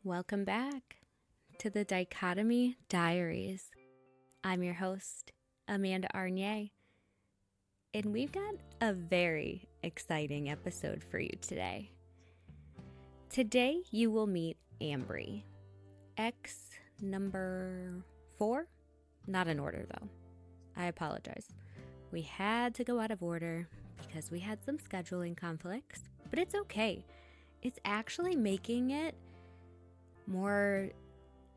Welcome back to the Dichotomy Diaries. I'm your host, Amanda Arnier, and we've got a very exciting episode for you today. Today you will meet Ambre, ex number 4. Not in order though. I apologize. We had to go out of order because we had some scheduling conflicts, but it's okay. It's actually making it more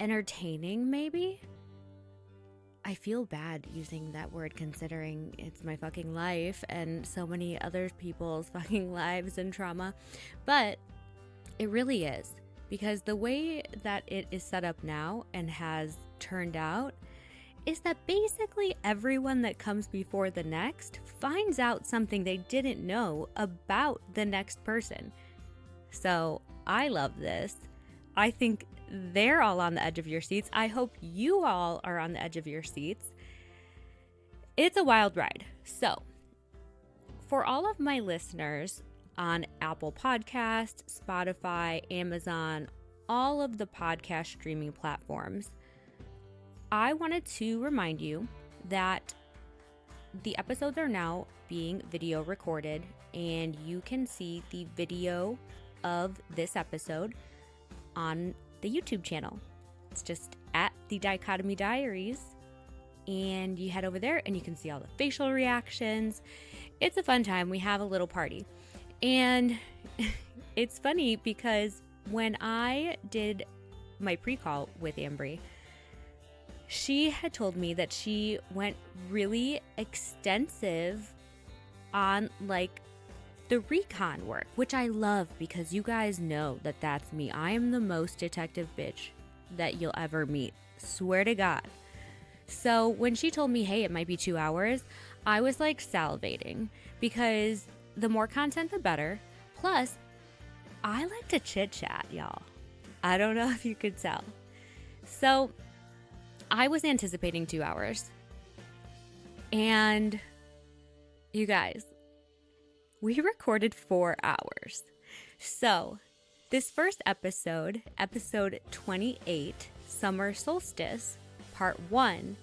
entertaining, maybe? I feel bad using that word considering it's my fucking life and so many other people's fucking lives and trauma, but it really is, because the way that it is set up now and has turned out is that basically everyone that comes before the next finds out something they didn't know about the next person. So I love this. I think they're all on the edge of your seats. I hope you all are on the edge of your seats. It's a wild ride. So, for all of my listeners on Apple Podcasts, Spotify, Amazon, all of the podcast streaming platforms, I wanted to remind you that the episodes are now being video recorded, and you can see the video of this episode on the YouTube channel. It's just at the Dichotomy Diaries, and you head over there and you can see all the facial reactions. It's a fun time. We have a little party, and it's funny because when I did my pre-call with Ambre, she had told me that she went really extensive on the recon work, which I love because you guys know that that's me. I am the most detective bitch that you'll ever meet. Swear to God. So when she told me, hey, it might be 2 hours, I was salivating because the more content, the better. Plus, I like to chit chat, y'all. I don't know if you could tell. So I was anticipating 2 hours. And you guys, we recorded 4 hours. So, this first episode, episode 28, Summer Solstice, part 1,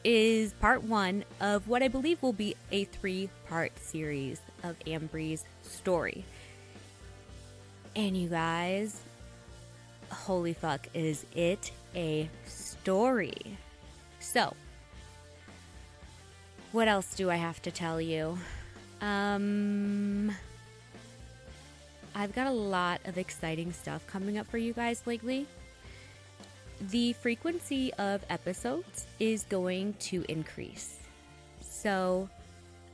is part 1 of what I believe will be a 3-part series of AMBRE'S story. And you guys, holy fuck, is it a story? So, what else do I have to tell you? I've got a lot of exciting stuff coming up for you guys lately. The frequency of episodes is going to increase. So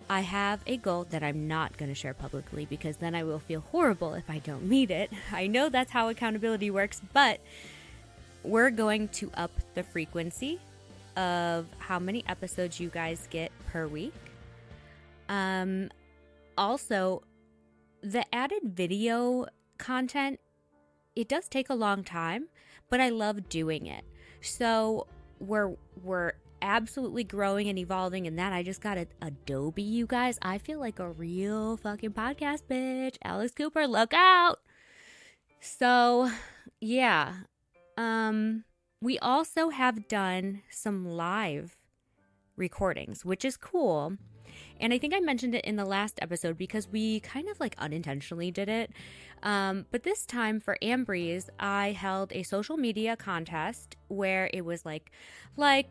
I have a goal that I'm not going to share publicly because then I will feel horrible if I don't meet it. I know that's how accountability works, but we're going to up the frequency of how many episodes you guys get per week. Also, the added video content, it does take a long time, but I love doing it. So we're absolutely growing and evolving in that. I just got Adobe, you guys. I feel like a real fucking podcast bitch. Alex Cooper, look out. So, yeah. We also have done some live recordings, which is cool. And I think I mentioned it in the last episode because we kind of unintentionally did it. But this time for AMBRE'S, I held a social media contest where it was like,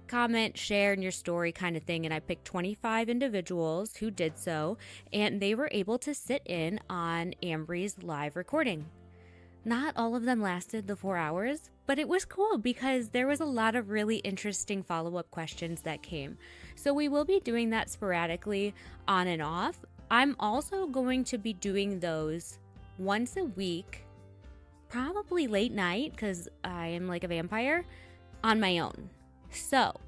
comment, share in your story kind of thing. And I picked 25 individuals who did so, and they were able to sit in on AMBRE'S live recording. Not all of them lasted the 4 hours, but it was cool because there was a lot of really interesting follow-up questions that came. So we will be doing that sporadically on and off. I'm also going to be doing those once a week, probably late night because I am like a vampire, on my own. So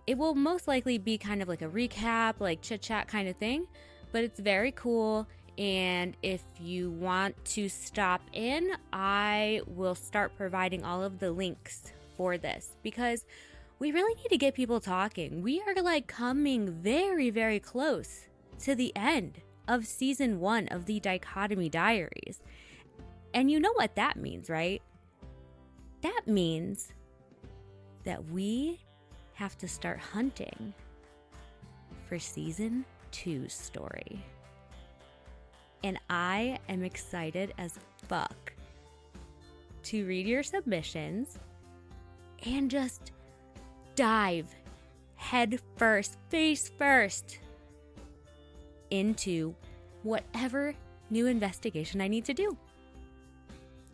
it will most likely be kind of like a recap, chit-chat kind of thing, but it's very cool. And if you want to stop in, I will start providing all of the links for this because we really need to get people talking. We are coming very, very close to the end of season 1 of the Dichotomy Diaries. And you know what that means, right? that means that we have to start hunting for season 2's story. And I am excited as fuck to read your submissions and just dive head first, face first into whatever new investigation I need to do.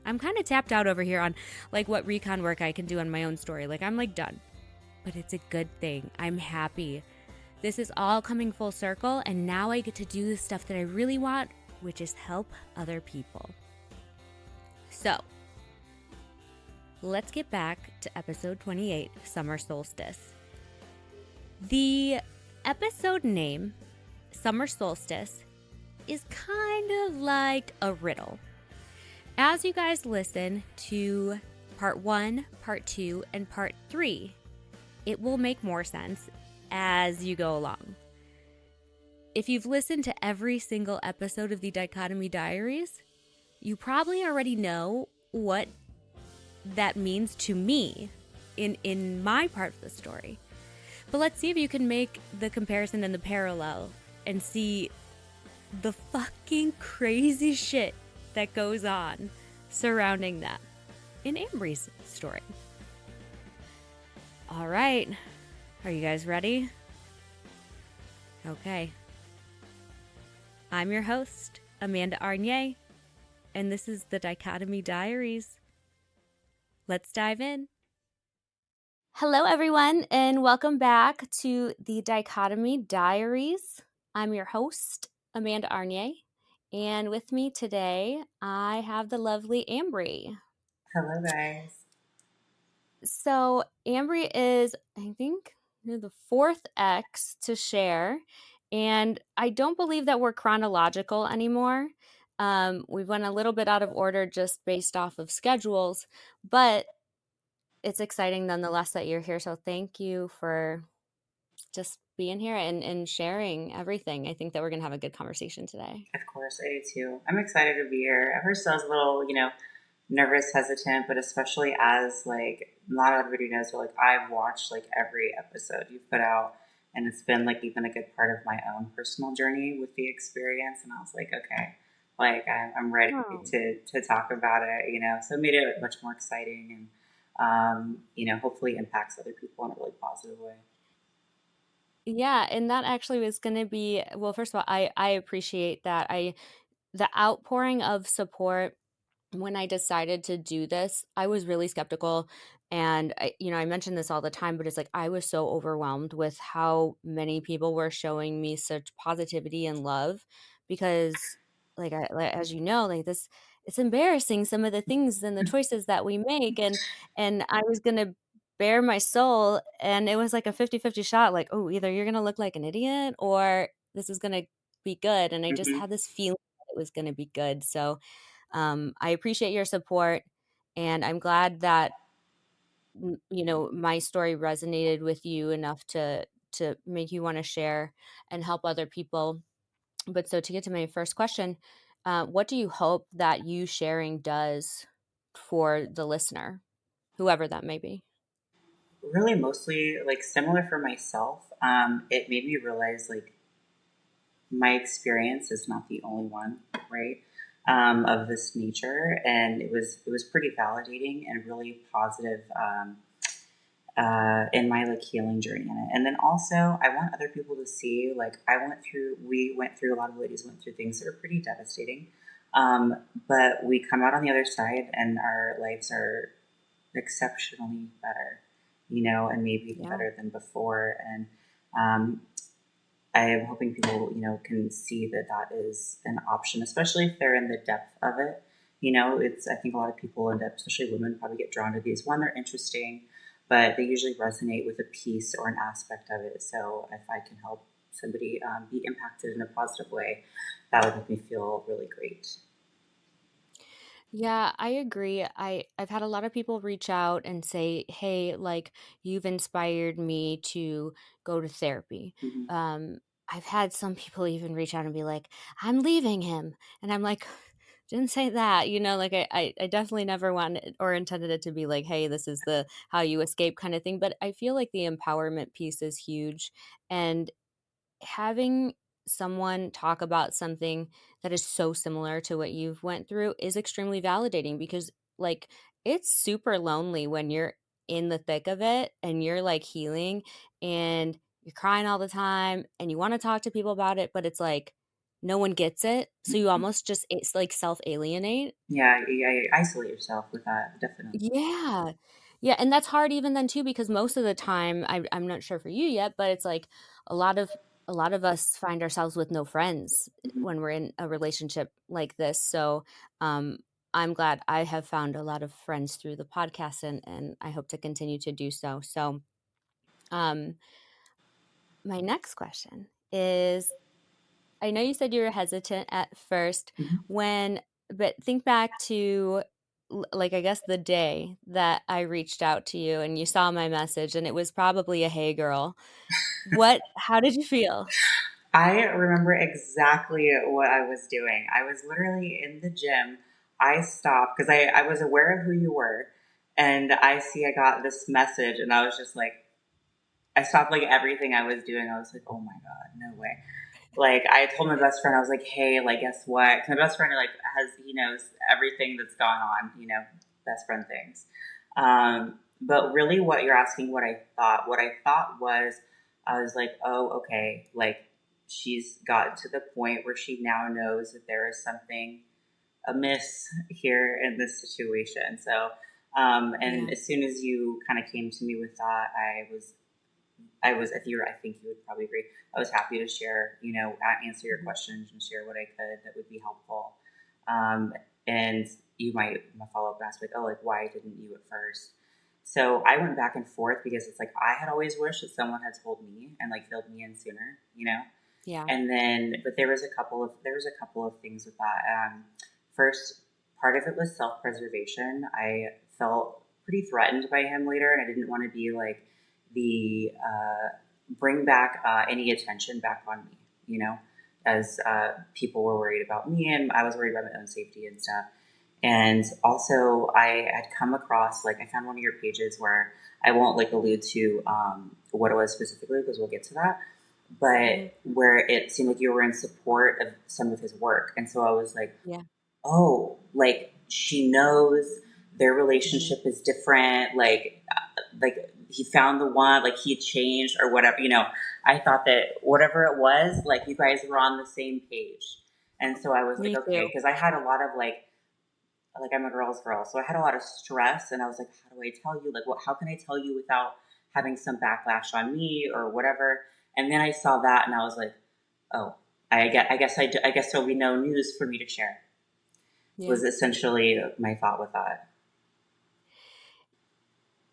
I'm kind of tapped out over here on like what recon work I can do on my own story. Like I'm like done, but it's a good thing. I'm happy. This is all coming full circle, and now I get to do the stuff that I really want, which is help other people. So let's get back to episode 28, Summer Solstice. The episode name, Summer Solstice, is kind of like a riddle. As you guys listen to part 1, part 2, and part 3, it will make more sense as you go along. If you've listened to every single episode of the Dichotomy Diaries, you probably already know what that means to me in my part of the story. But let's see if you can make the comparison and the parallel and see the fucking crazy shit that goes on surrounding that in AMBRE'S story. All right. Are you guys ready? Okay. I'm your host, Amanda Arnier, and this is the Dichotomy Diaries. Let's dive in. Hello, everyone, and welcome back to the Dichotomy Diaries. I'm your host, Amanda Arnier, and with me today, I have the lovely Ambre. Hello, guys. So Ambre is, I think, the 4th ex to share, and I don't believe that we're chronological anymore. We went a little bit out of order just based off of schedules, but it's exciting nonetheless that you're here. So thank you for just being here and sharing everything. I think that we're going to have a good conversation today. Of course, I do too. I'm excited to be here. At first, I was a little, nervous, hesitant, but especially as not everybody knows, but I've watched every episode you've put out, and it's been even a good part of my own personal journey with the experience. And I was like, okay, I'm ready to talk about it. So it made it much more exciting, and hopefully impacts other people in a really positive way. Yeah, and that actually was going to be, well, first of all, I appreciate that. The outpouring of support when I decided to do this, I was really skeptical. And I mention this all the time, but it's like I was so overwhelmed with how many people were showing me such positivity and love, because as you know, this, it's embarrassing, some of the things and the choices that we make, and I was gonna bare my soul, and it was like a 50-50 shot, like, oh, either you're gonna look like an idiot or this is gonna be good. And I just had this feeling that it was gonna be good. So I appreciate your support, and I'm glad that my story resonated with you enough to make you want to share and help other people. But so to get to my first question, what do you hope that you sharing does for the listener, whoever that may be? Really, mostly similar for myself. It made me realize my experience is not the only one, right? Of this nature, and it was pretty validating and really positive in my healing journey in it. And then also, I want other people to see we went through, a lot of ladies went through things that are pretty devastating, but we come out on the other side, and our lives are exceptionally better, and maybe better than before. And I am hoping people, can see that that is an option, especially if they're in the depth of it. I think a lot of people end up, especially women, probably get drawn to these. One, they're interesting, but they usually resonate with a piece or an aspect of it. So if I can help somebody be impacted in a positive way, that would make me feel really great. Yeah, I agree. I've had a lot of people reach out and say, "Hey, you've inspired me to go to therapy." Mm-hmm. I've had some people even reach out and be like, "I'm leaving him," and I'm like, didn't say that, like I definitely never wanted or intended it to be like, hey, this is the how you escape kind of thing. But I feel like the empowerment piece is huge. And having someone talk about something that is so similar to what you've went through is extremely validating because like it's super lonely when you're in the thick of it and you're like healing and you're crying all the time and you want to talk to people about it, but it's like no one gets it, so you almost just it's like self alienate. Yeah, you isolate yourself with that, definitely. Yeah. Yeah, and that's hard even then too because most of the time I'm not sure for you yet, but it's like a lot of a lot of us find ourselves with no friends Mhm. when we're in a relationship like this. So, um I'm glad I have found a lot of friends through the podcast and I hope to continue to do so. So, um my next question is I know you said you were hesitant at first Mhm. when, but think back to like I guess the day that I reached out to you and you saw my message and it was probably a hey girl. How did you feel? I remember exactly what I was doing. I was literally in the gym. I stopped because I was aware of who you were. And I got this message, and I was just like, I stopped like everything I was doing. I was like, oh my God, no way. Like I told my best friend, I was like, hey, like guess what? 'Cause my best friend like he knows everything that's gone on, best friend things. But really, what you're asking, what I thought was, I was like, oh, okay, like she's gotten to the point where she now knows that there is something amiss here in this situation. So, and Yeah. as soon as you kind of came to me with that, I think you would probably agree. I was happy to share, answer your Mhm. questions and share what I could that would be helpful. Um, and you might follow up and ask like, oh, like why didn't you at first? So I went back and forth because it's like I had always wished that someone had told me and like filled me in sooner. Yeah. And then, but there was a couple of things with that. First, part of it was self preservation. I felt pretty threatened by him later, and I didn't want to be like the bring back any attention back on me, as people were worried about me, and I was worried about my own safety and stuff. And also, I had come across like I found one of your pages where I won't like allude to what it was specifically because we'll get to that, Mhm. but where it seemed like you were in support of some of his work, and so I was like, Yeah. oh, like she knows their Mhm. relationship is different, like he found the one, like he changed or whatever. I thought that whatever it was, like you guys were on the same page, and so I was like, Me okay, too. because I had a lot of like I'm a girl's girl, so I had a lot of stress, and I was like, how do I tell you? Like, what? How can I tell you without having some backlash on me or whatever? And then I saw that, and I was like, oh, I guess there'll be no news for me to share. Yeah. Was essentially my thought with that.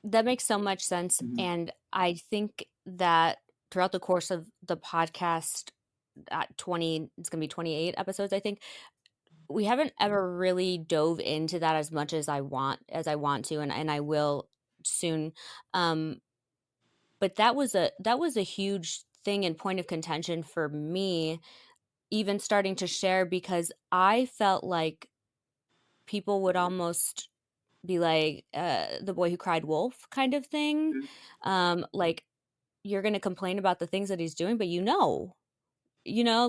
That makes so much sense. Mm-hmm. And I think that throughout the course of the podcast, at 20, it's going to be 28 episodes, I think. We haven't ever really dove into that as much as I want to, and I will soon. Um, but that was a huge thing and point of contention for me, even starting to share because I felt like people would almost be like the boy who cried wolf kind of thing. Like you're gonna complain about the things that he's doing, but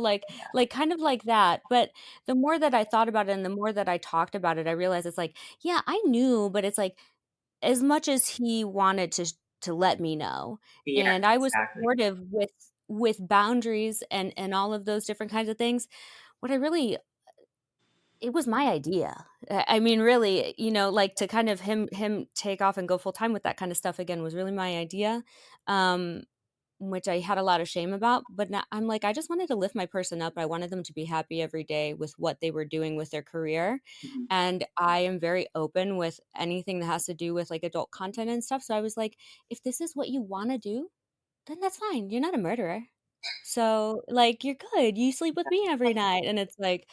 like kind of like that. But the more that I thought about it and the more that I talked about it, I realized it's like, yeah, I knew, but it's like as much as he wanted to let me know, Yeah, and I was exactly. supportive with boundaries and all of those different kinds of things. What I really it was my idea. I mean, really, like to kind of him take off and go full time with that kind of stuff again was really my idea. Um, which I had a lot of shame about. But now I'm like, I just wanted to lift my person up. I wanted them to be happy every day with what they were doing with their career. Mm-hmm. And I am very open with anything that has to do with like adult content and stuff. So I was like, if this is what you want to do, then that's fine. You're not a murderer. So like you're good. You sleep with me every night. And it's like,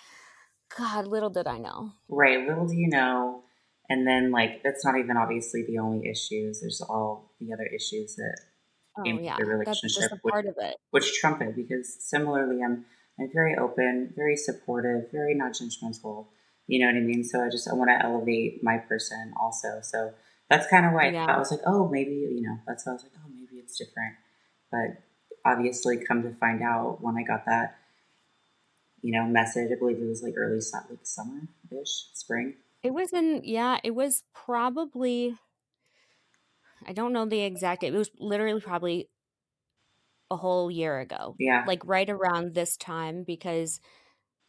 God, little did I know. Right. Little do you know. And then, like, that's not even obviously the only issues. There's all the other issues that came Oh with yeah. the That's just relationship, a part of it. which trump it because similarly, I'm very open, very supportive, very not judgmental. You know what I mean? So I want to elevate my person also. So that's kind of why I thought, Yeah. I was like, oh, maybe, that's why I was like, oh, maybe it's different. But obviously, come to find out when I got that, message, I believe it was like like summer ish, spring. It was it was probably, I don't know the exact, it was literally probably a whole year ago, Yeah. like right around this time, because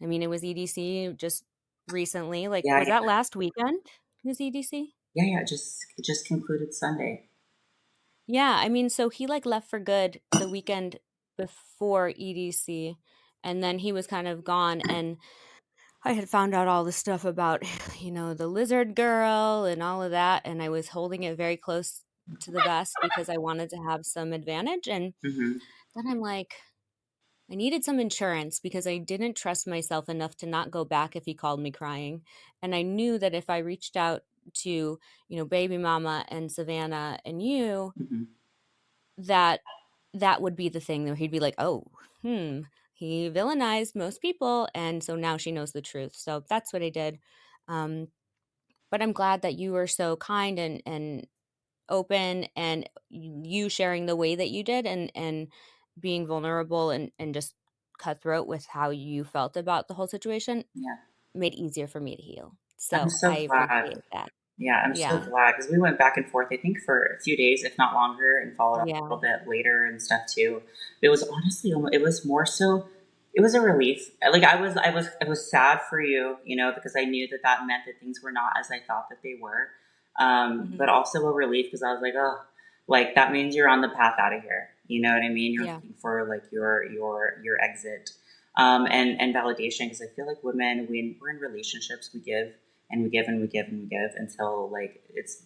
I mean, it was EDC just recently. Like, Yeah. was that last weekend? It was EDC? Yeah. Yeah. It just concluded Sunday. Yeah, I mean, so he like left for good the weekend before EDC, and then he was kind of gone, and I had found out all the stuff about, the lizard girl and all of that, and I was holding it very close to the vest because I wanted to have some advantage. And Mm-hmm. then I'm like, I needed some insurance because I didn't trust myself enough to not go back if he called me crying. And I knew that if I reached out to, baby mama and Savannah and you, Mm-hmm. that that would be the thing that he'd be like, oh, he villainized most people. And so now she knows the truth. So that's what I did. Um, but I'm glad that you were so kind and open, and you sharing the way that you did, and being vulnerable and just cutthroat with how you felt about the whole situation Yeah. made it easier for me to heal. I'm So so I glad. appreciate that. Yeah, I'm so Yeah. glad because we went back and forth, I think, for a few days, if not longer, and followed up a Yeah. little bit later and stuff too. It was honestly, it was more so, it was a relief. Like I was sad for you, because I knew that that meant that things were not as I thought that they were. Hmm. But also a relief because I was like, oh, like that means you're on the path out of here. You know what I mean? You're Yeah. looking for like your exit, and validation because I feel like women, when we're in relationships, we give and we give and we give and we give until like it's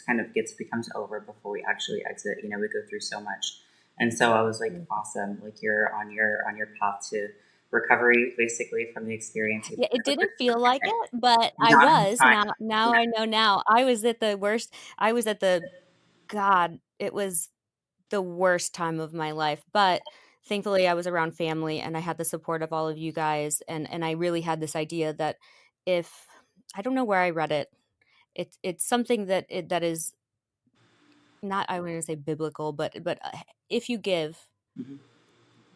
kind of becomes over before we actually exit. We go through so much, and so I was like, awesome, like you're on your path to recovery, basically from the experience you've Yeah, it had with didn't feel like it. it, but I Not in was. time. Now Yeah. I know now. I was at the worst. I was at the God, it was the worst time of my life. But thankfully I was around family and I had the support of all of you guys, and I really had this idea that if I don't know where I read it. It's something that is not, I want to say biblical, but if you give, Hmm.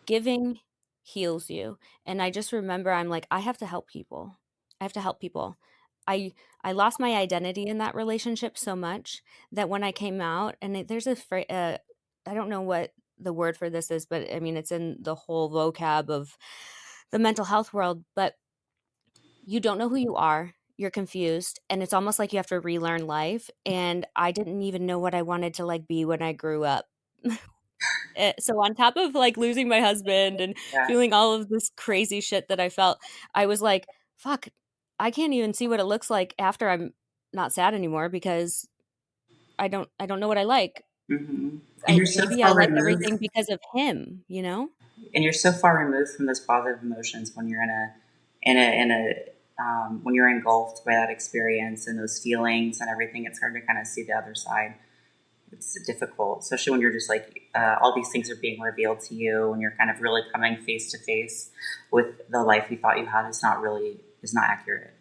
giving heals you. And I just remember I'm like, I have to help people. I have to help people. I lost my identity in that relationship so much that when I came out, and there's a phrase, I don't know what the word for this is, but I mean it's in the whole vocab of the mental health world. But you don't know who you are. You're confused, and it's almost like you have to relearn life. And I didn't even know what I wanted to like be when I grew up. So on top of like losing my husband and Yeah. feeling all of this crazy shit that I felt, I was like, fuck, I can't even see what it looks like after I'm not sad anymore because I don't know what I like. Hmm. And I you're so maybe I far like removed, everything because of him, you know? and you're so far removed from those positive emotions when you're in a when you're engulfed by that experience and those feelings and everything. It's hard to kind of see the other side. It's difficult, especially when you're just like all these things are being revealed to you, and you're kind of really coming face to face with the life you thought you had is not accurate.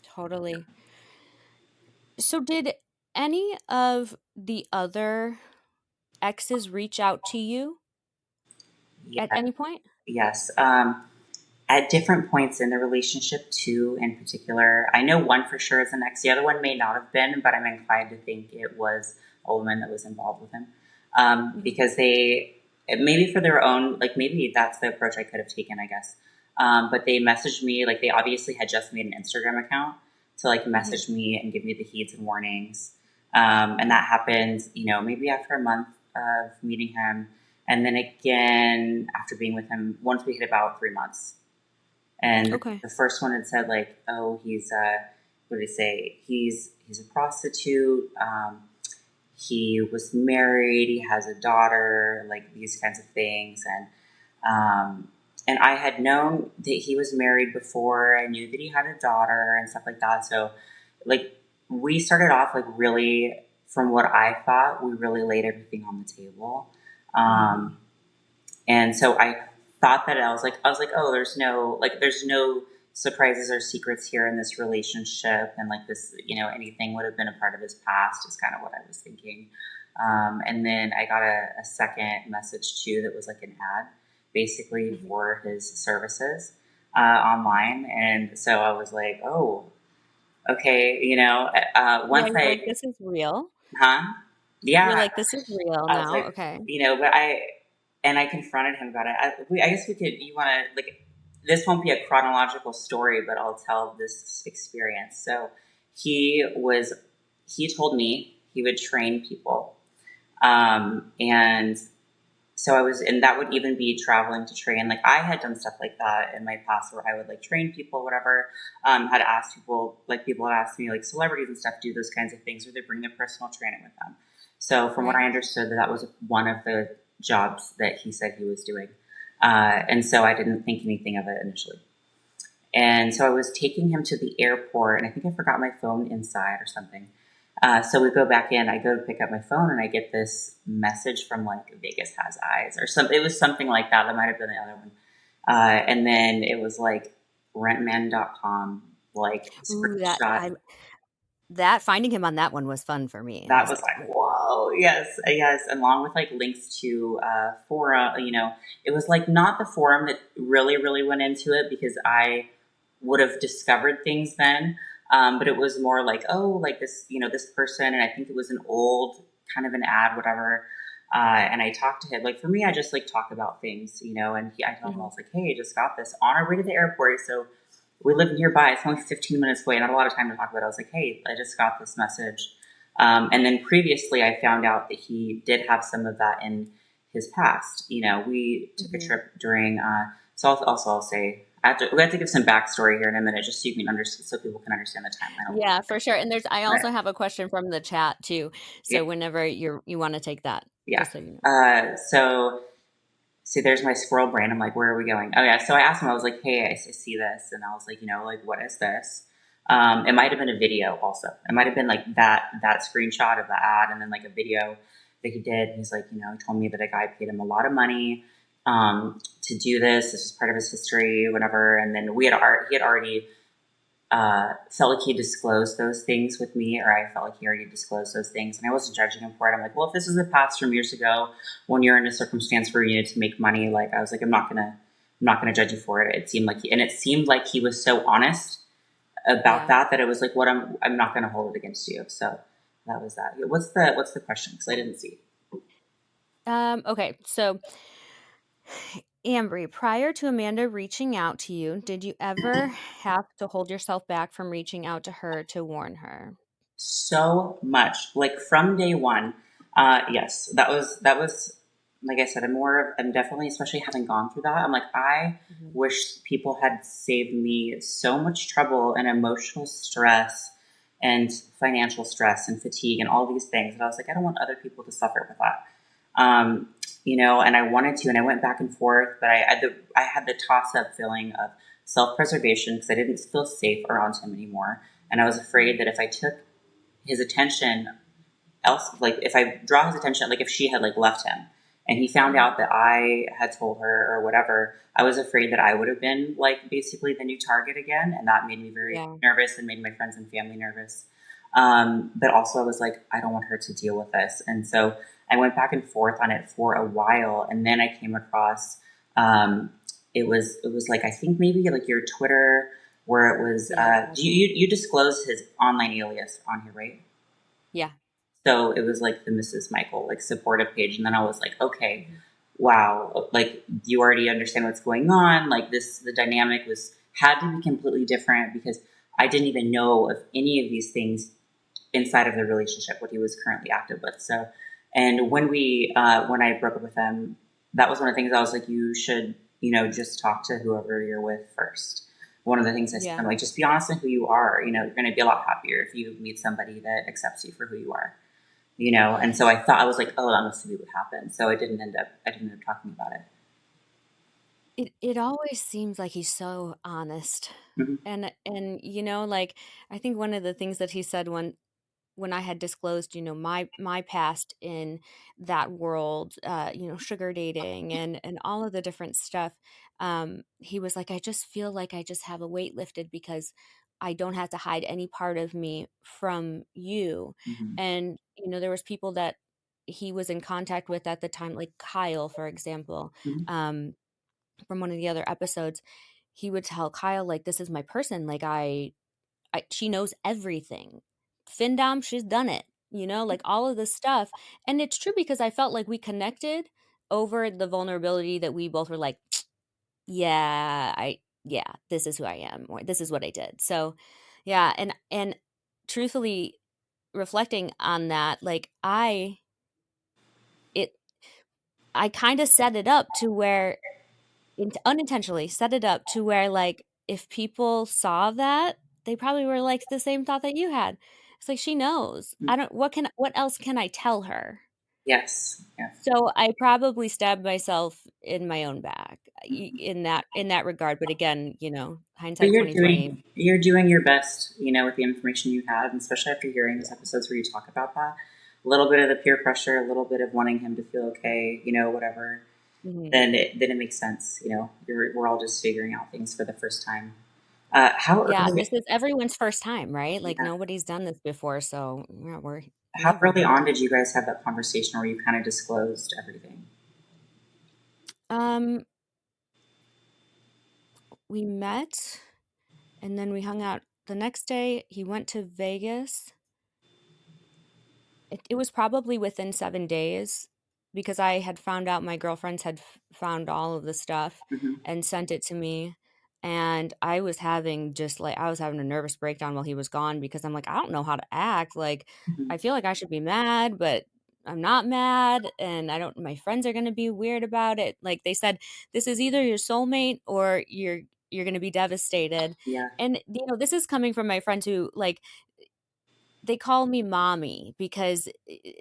Totally. So did any of the other exes reach out to you at Yeah. any point? Yes. At different points in the relationship, two in particular. I know one for sure is an ex. The other one may not have been, but I'm inclined to think it was a woman that was involved with him, Mhm. because maybe for their own, like maybe that's the approach I could have taken, I guess. But they messaged me, like they obviously had just made an Instagram account to like Mhm. message me and give me the heeds and warnings. And Mhm. that happened, maybe after a month of meeting him. And then again, after being with him, once we hit about 3 months. And Okay. the first one had said like, oh, he's what did he say? He's a prostitute. He was married. He has a daughter. Like these kinds of things. And I had known that he was married before. I knew that he had a daughter and stuff like that. So like we started off like really, from what I thought, we really laid everything on the table. Mhm. And so I thought that I was like, oh, there's no surprises or secrets here in this relationship, and like this, anything would have been a part of his past is kind of what I was thinking. And then I got a second message too that was like an ad basically Mhm. for his services online. And so I was like, oh, okay, Yeah, once you're I, like, this is real. huh? You're Yeah. like, this is real I was now. like, Okay. but and I confronted him about it. I guess we could, you want to, like, this won't be a chronological story, but I'll tell this experience. So he was, he told me he would train people. And so I was, and that would even be traveling to train. Like I had done stuff like that in my past where I would like train people, whatever. Had asked people, like people had asked me, like celebrities and stuff, do those kinds of things, or they bring their personal training with them. So from what Right. I understood, that was one of the jobs that he said he was doing, and so I didn't think anything of it initially. And so I was taking him to the airport, and I think I forgot my phone inside or something. So we go back in. I go to pick up my phone, and I get this message from like Vegas Has Eyes or something. It was something like that. That might have been the other one. And then it was like rentman.com, like Ooh, screenshot. that finding him on that one was fun for me. I That was was like, like, whoa. whoa, yes, yes, along with like links to forum. It was like not the forum that really went into it because I would have discovered things then, but it was more like, oh, like this, this person, and I think it was an old kind of an ad, whatever. And I talked to him. Like for me, I just like talk about things, and I told him, I Mhm. was like, hey, I just got this on our way to the airport, so we live nearby. It's only 15 minutes away. Not a lot of time to talk about it. I was like, hey, I just got this message. And then previously, I found out that he did have some of that in his past. We took a Mhm. trip during. So I'll say we have to give some backstory here in a minute, just so you can understand, so people can understand the timeline a little Yeah, for sure. And I bit. also have a question from the chat too. Yeah, So whenever you want to take that, yeah. just so you know. So see, there's my squirrel brain. I'm like, where are we going? Oh yeah. So I asked him. I was like, hey, I see this, and I was like, like, what is this? It might have been a video also. It might have been like that screenshot of the ad, and then like a video that he did. He's like, he told me that a guy paid him a lot of money to do this. This was part of his history, whatever. And then he had already felt like he disclosed those things with me, or I felt like he already disclosed those things, and I wasn't judging him for it. I'm like, well, if this is the past from years ago, when you're in a circumstance where you need to make money, like I was like, I'm not gonna judge you for it. It seemed like, and it seemed like he was so honest about Yeah. that it was like, what I'm not gonna hold it against you. So that was that. What's the question? Because I didn't see. Okay. So, Ambry, prior to Amanda reaching out to you, did you ever have to hold yourself back from reaching out to her to warn her? So much, like from day one. Yes, that was like I said, I'm definitely, especially having gone through that, I'm like, I Mhm. wish people had saved me so much trouble and emotional stress and financial stress and fatigue and all these things. And I was like, I don't want other people to suffer with that. um, and I wanted to, and I went back and forth, but I had the toss up feeling of self preservation because I didn't feel safe around him anymore, and I was afraid Mhm. that if I took his attention else, like if I draw his attention, like if she had like left him and he found Mhm. out that I had told her or whatever, I was afraid that I would have been like basically the new target again, and that made me very Yeah. nervous and made my friends and family nervous. But also I was like, I don't want her to deal with this, and so I went back and forth on it for a while, and then I came across um, it was like, I think maybe like your Twitter, where it was Yeah. you disclosed his online alias on here, right? Yeah. So it was like the Mrs. Michael like supportive page, and then I was like, okay, Mhm. wow, like you already understand what's going on. Like the dynamic had to be completely different because I didn't even know of any of these things inside of the relationship what he was currently active with. So, and when I broke up with him, that was one of the things I was like, you should just talk to whoever you're with first. One of the things I said, Yeah. I'm like, just be honest in who you are. You're going to be a lot happier if you meet somebody that accepts you for who you are. And so I thought, I was like, oh, that must be what happened. So I didn't end up talking about it. It always seems like he's so honest. Mm-hmm. And like I think one of the things that he said when I had disclosed, my past in that world, sugar dating and all of the different stuff, he was like, I just feel like I just have a weight lifted because I don't have to hide any part of me from you. Mm-hmm. And there was people that he was in contact with at the time, like Kyle, for example, Mm-hmm. um, from one of the other episodes. He would tell Kyle, like, this is my person. Like, she knows everything. Findom, she's done it, like all of this stuff. And it's true because I felt like we connected over the vulnerability that we both were like, yeah, this is who I am, or this is what I did. So, yeah. And truthfully reflecting on that, like it, I kind of set it up to where unintentionally set it up to where like if people saw that they probably were like the same thought that you had. It's like she knows. I don't what else can I tell her? Yes. Yeah. So I probably stabbed myself in my own back in that regard. But again, But hindsight 2020. you're doing your best, with the information you had, and especially after hearing those episodes where you talk about that. A little bit of the peer pressure, a little bit of wanting him to feel okay, whatever. Mhm. Then it makes sense. We're all just figuring out things for the first time. How Yeah, early? this is everyone's first time, right? Like Yeah. nobody's done this before, so yeah, we How have early a on did you guys have that conversation where you kind of disclosed everything? um we met and then we hung out the next day. He went to Vegas. It was probably within 7 days because I had found out my girlfriends had found all of the stuff Mm-hmm. and sent it to me, and I was having a nervous breakdown while he was gone because I'm like, I don't know how to act, like, Mm-hmm. I feel like I should be mad, but I'm not mad, and I don't my friends are gonna be weird about it. Like, they said, "This is either your soulmate or you're gonna be devastated." Yeah. And, this is coming from my friends who, like, they call me mommy because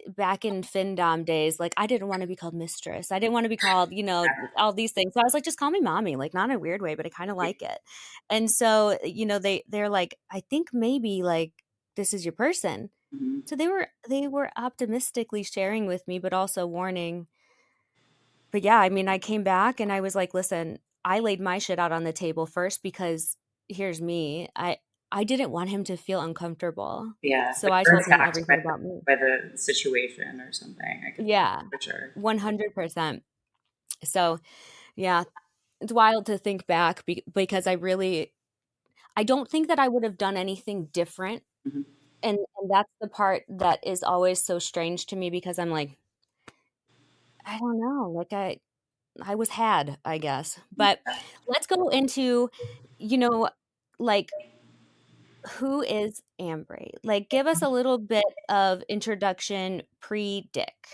back in Findom days, like I didn't want to be called mistress. I didn't want to be called, all these things. So I was like, just call me mommy, like not in a weird way, but I kind of like it. And so, they're like, I think maybe like this is your person. Mm-hmm. So they were optimistically sharing with me, but also warning. But yeah, I mean, I came back and I was like, listen, I laid my shit out on the table first because here's me. I didn't want him to feel uncomfortable. Yeah. So Like I you're told him attacked everything about me. by the situation or something. I could Yeah, for sure. 100%. So, yeah, it's wild to think back because I don't think that I would have done anything different. Mm-hmm. And that's the part that is always so strange to me because I'm like, I don't know, like I was had, I guess. But let's go into, you know, like who is Ambre? Like give us a little bit of introduction pre-Dick.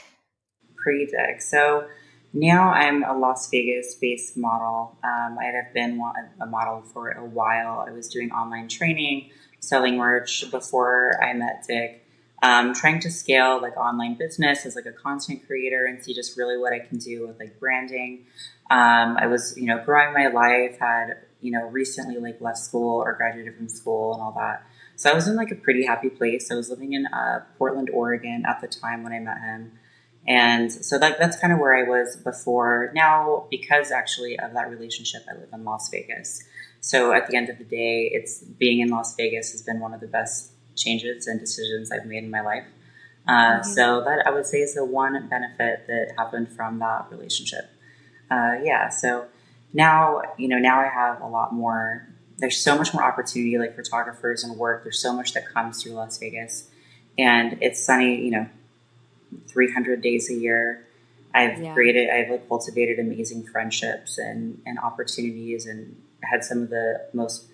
Pre-Dick. So now I'm a Las Vegas based model. I have been a model for a while. I was doing online training, selling merch before I met Dick. Trying to scale like online business as like a content creator and see just really what I can do with like branding. I was, growing my life, had, recently like left school or graduated from school and all that. So I was in like a pretty happy place. I was living in Portland, Oregon at the time when I met him. And so that's kind of where I was before. Now, because actually of that relationship, I live in Las Vegas. So at the end of the day, it's being in Las Vegas has been one of the best changes and decisions I've made in my life. Mhm. So that I would say is the one benefit that happened from that relationship. Yeah. So now, now I have a lot more. There's so much more opportunity, like photographers and work. There's so much that comes through Las Vegas, and it's sunny. 300 days a year. Yeah. I've like cultivated amazing friendships and opportunities and had some of the most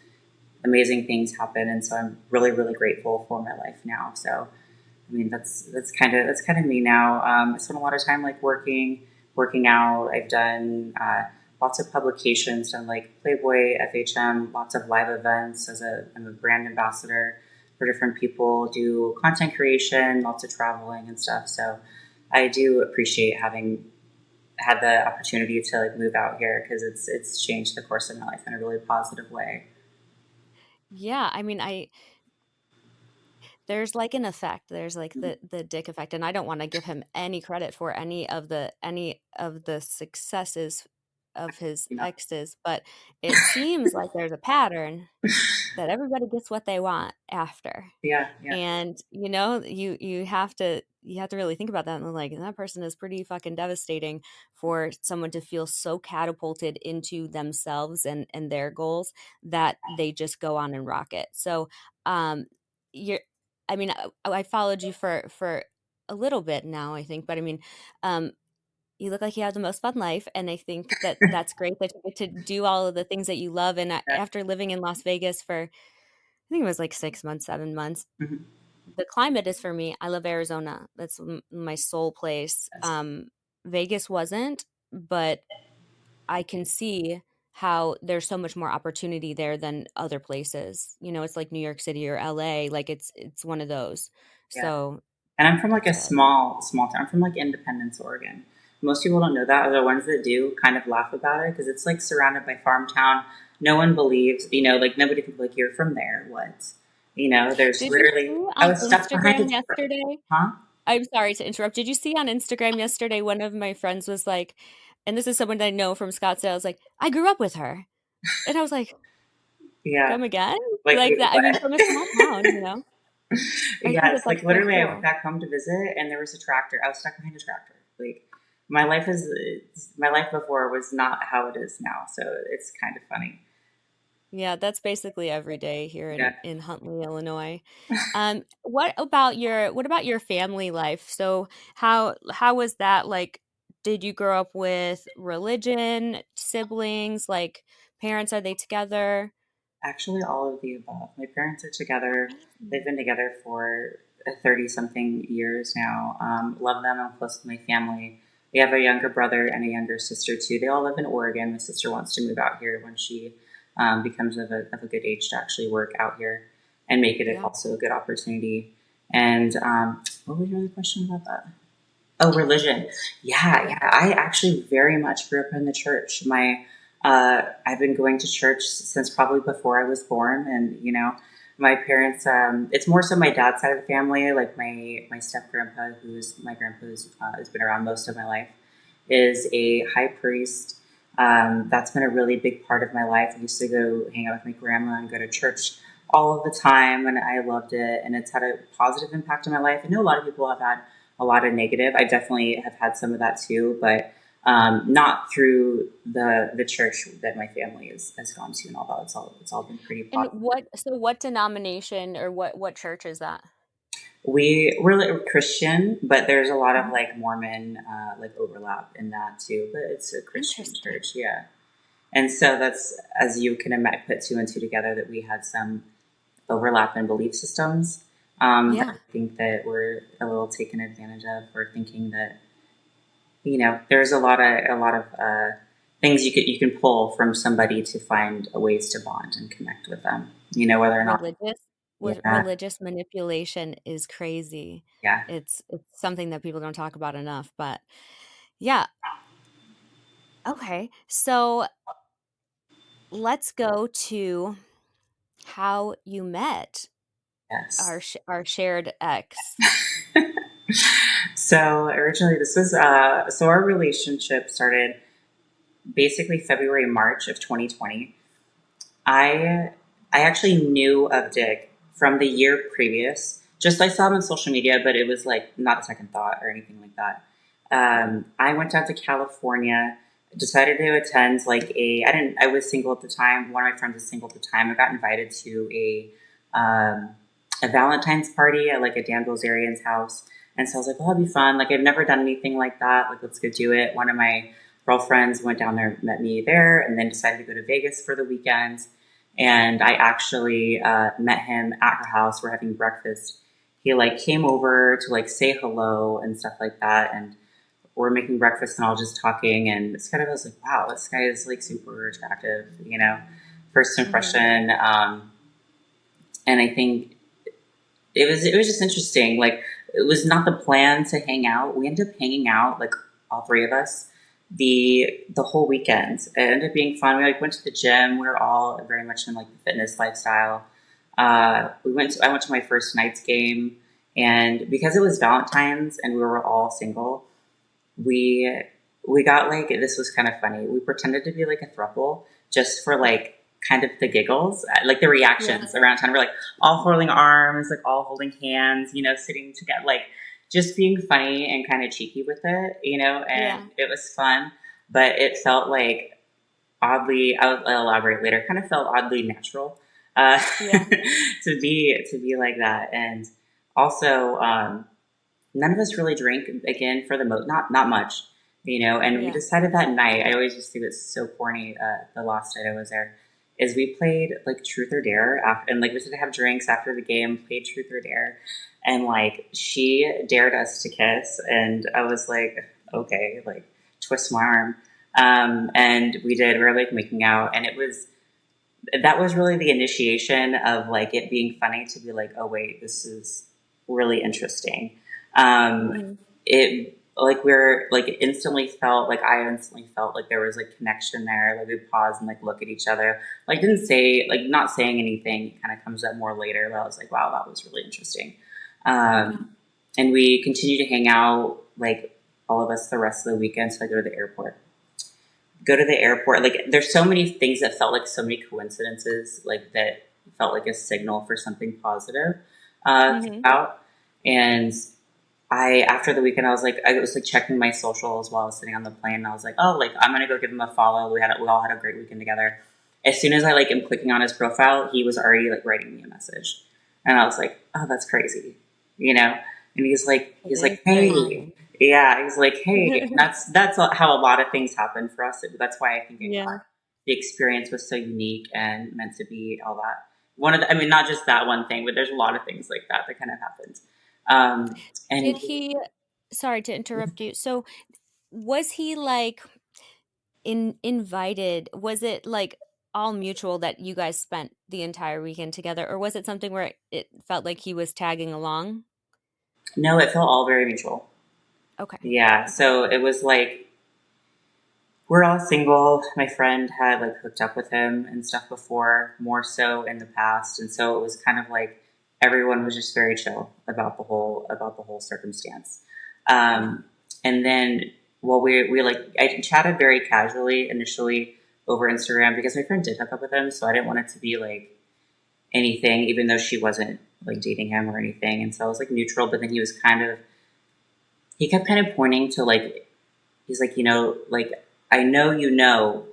amazing things happen. And so I'm really, really grateful for my life now. So, I mean, that's kind of me now. I spend a lot of time like working out. I've done lots of publications, done like Playboy, FHM, lots of live events I'm a brand ambassador for different people, do content creation, lots of traveling and stuff. So I do appreciate having had the opportunity to like move out here because it's changed the course of my life in a really positive way. Yeah, I mean, there's like an effect. There's like Mhm. the dick effect, and I don't want to give him any credit for any of the successes of his You know, exes, but it seems like there's a pattern that everybody gets what they want after. yeah, yeah, And you have to really think about that, and like that person is pretty fucking devastating for someone to feel so catapulted into themselves and their goals that they just go on and rock it. So you're I mean, I followed you for a little bit now, I think, but I mean, um you look like you have the most fun life, and I think that that's great that you get to do all of the things that you love. And yeah. after living in Las Vegas for, I think it was like 6 months, 7 months, Mhm. the climate is for me. I love Arizona. That's my soul place. Yes. Vegas wasn't, but I can see how there's so much more opportunity there than other places. You know, it's like New York City or LA. Like it's one of those. Yeah. So And I'm from like that's a what I love. small town. I'm from like Independence, Oregon. Most people don't know that. Or the ones that do kind of laugh about it because it's like surrounded by farm town. No one believes, like nobody can be like, you're from there. What? There's Did you literally, see I on was stuck behind a Instagram truck. yesterday? Huh? I'm sorry to interrupt. Did you see on Instagram yesterday one of my friends was like, and this is someone that I know from Scottsdale, was like, I grew up with her. And I was like, Yeah. come again? Like, Like wait, that. I mean, what? from a small town, you know? I think that Yes, like that's so literally, I went cool. back home to visit, and there was a tractor. I was stuck behind a tractor. Like, my life is my life before was not how it is now, so it's kind of funny. Yeah, that's basically every day here Yeah, in Huntley, Illinois. What about your family life? So how was that like? Did you grow up with religion, siblings, like parents, are they together? actually, all of the above. My parents are together. They've Amazing. been together for 30 something years now. Love them. I'm close to my family. We have a younger brother and a younger sister too. They all live in Oregon. My sister wants to move out here when she becomes of a good age to actually work out here and make it Yeah. also a good opportunity. And what was your other question about that? Oh, religion. Yeah, Yeah. yeah. I actually very much grew up in the church. I've been going to church since probably before I was born, and my parents. It's more so my dad's side of the family, like my step grandpa, who's my grandpa, who's has been around most of my life, is a high priest. That's been a really big part of my life. I used to go hang out with my grandma and go to church all of the time, and I loved it. And it's had a positive impact on my life. I know a lot of people have had a lot of negative. I definitely have had some of that too, but not through the church that my family has gone to and all that. It's all been pretty And positive. what denomination or what church is that? We're Christian, but there's a lot of Mhm. like Mormon like overlap in that too. But it's a Christian Interesting. church, yeah. And so that's, as you can put two and two together, that we had some overlap in belief systems. That Yeah. I think that we're a little taken advantage of, or thinking that there's a lot of things you can pull from somebody to find ways to bond and connect with them. Whether or not, Religious with yeah, religious manipulation is crazy. yeah, It's something that people don't talk about enough, but yeah. Okay. So let's go to how you met yes. our shared ex. So originally, this was so our relationship started basically February March of 2020. I I actually knew of Dick from the year previous. Just I saw him on social media, but it was like not a second thought or anything like that. I went down to California, decided to attend like I was single at the time. One of my friends was single at the time. I got invited to a Valentine's party at like a Dan Bilzerian's house. And so I was like, oh, that'll be fun. Like I've never done anything like that. Like let's go do it. One of my girlfriends went down there, met me there, and then decided to go to Vegas for the weekend. And I actually met him at her house. We're having breakfast. He like came over to like say hello and stuff like that, and we're making breakfast and all just talking. And it's kind of I was like, wow, this guy is like super attractive, first Hmm. impression. And I think it was just interesting. Like it was not the plan to hang out. We ended up hanging out like all three of us the whole weekend. It ended up being fun. We like went to the gym. We were all very much in like the fitness lifestyle. I went to my first Knights game, and because it was Valentine's and we were all single, we we got like, this was kind of funny. We pretended to be like a throuple just for like kind of the giggles, like the Yeah. reactions around town. We're like all holding arms, like all holding hands, sitting together, like just being funny and kind of cheeky with it, and Yeah. it was fun, but it felt like oddly, I'll elaborate later, kind of felt oddly natural, Yeah. to be like that. And also, none of us really drank again for the most, not much, and we Yeah. decided that night, I always just think it's so corny, the last night I was there, is we played like truth or dare after, and like we started to have drinks after the game, played truth or dare, and like she dared us to kiss, and I was like, okay, like twist my arm, and we did, we were like making out, and that was really the initiation of like it being funny to be like, oh wait, this is really interesting. Hmm. It like I instantly felt like there was like connection there. Like we pause and like look at each other. Like didn't say, like not saying anything. Kind of comes up more later. But I was like, wow, that was really interesting. Yeah. And we continue to hang out, like all of us, the rest of the weekend. So I go to the airport. Like there's so many things that felt like so many coincidences, like that felt like a signal for something positive to Hmm. out. And after the weekend, I was like checking my socials while I was sitting on the plane. And I was like, oh, like I'm gonna go give him a follow. We all had a great weekend together. As soon as I like am clicking on his profile, he was already like writing me a message, and I was like, oh, that's crazy, you know. And It he's is like, hey, crazy. yeah, he's like, hey, and that's how a lot of things happen for us. That's why I think Yeah. the experience was so unique and meant to be all that. I mean, not just that one thing, but there's a lot of things like that kind of happened. Did And he, sorry to interrupt you. So was he like invited? Was it like all mutual that you guys spent the entire weekend together, or was it something where it felt like he was tagging along? No, it felt all very mutual. Okay. Yeah. Okay. So it was like, we're all single. My friend had like hooked up with him and stuff before, more so in the past. And so it was kind of like everyone was just very chill about the whole circumstance. Yeah. Um, and then, well, we like, I chatted very casually initially over Instagram because my friend did hook up with him. So I didn't want it to be like anything, even though she wasn't like dating him or anything. And so I was like neutral, but then he kept kind of pointing to like, he's like, like, I know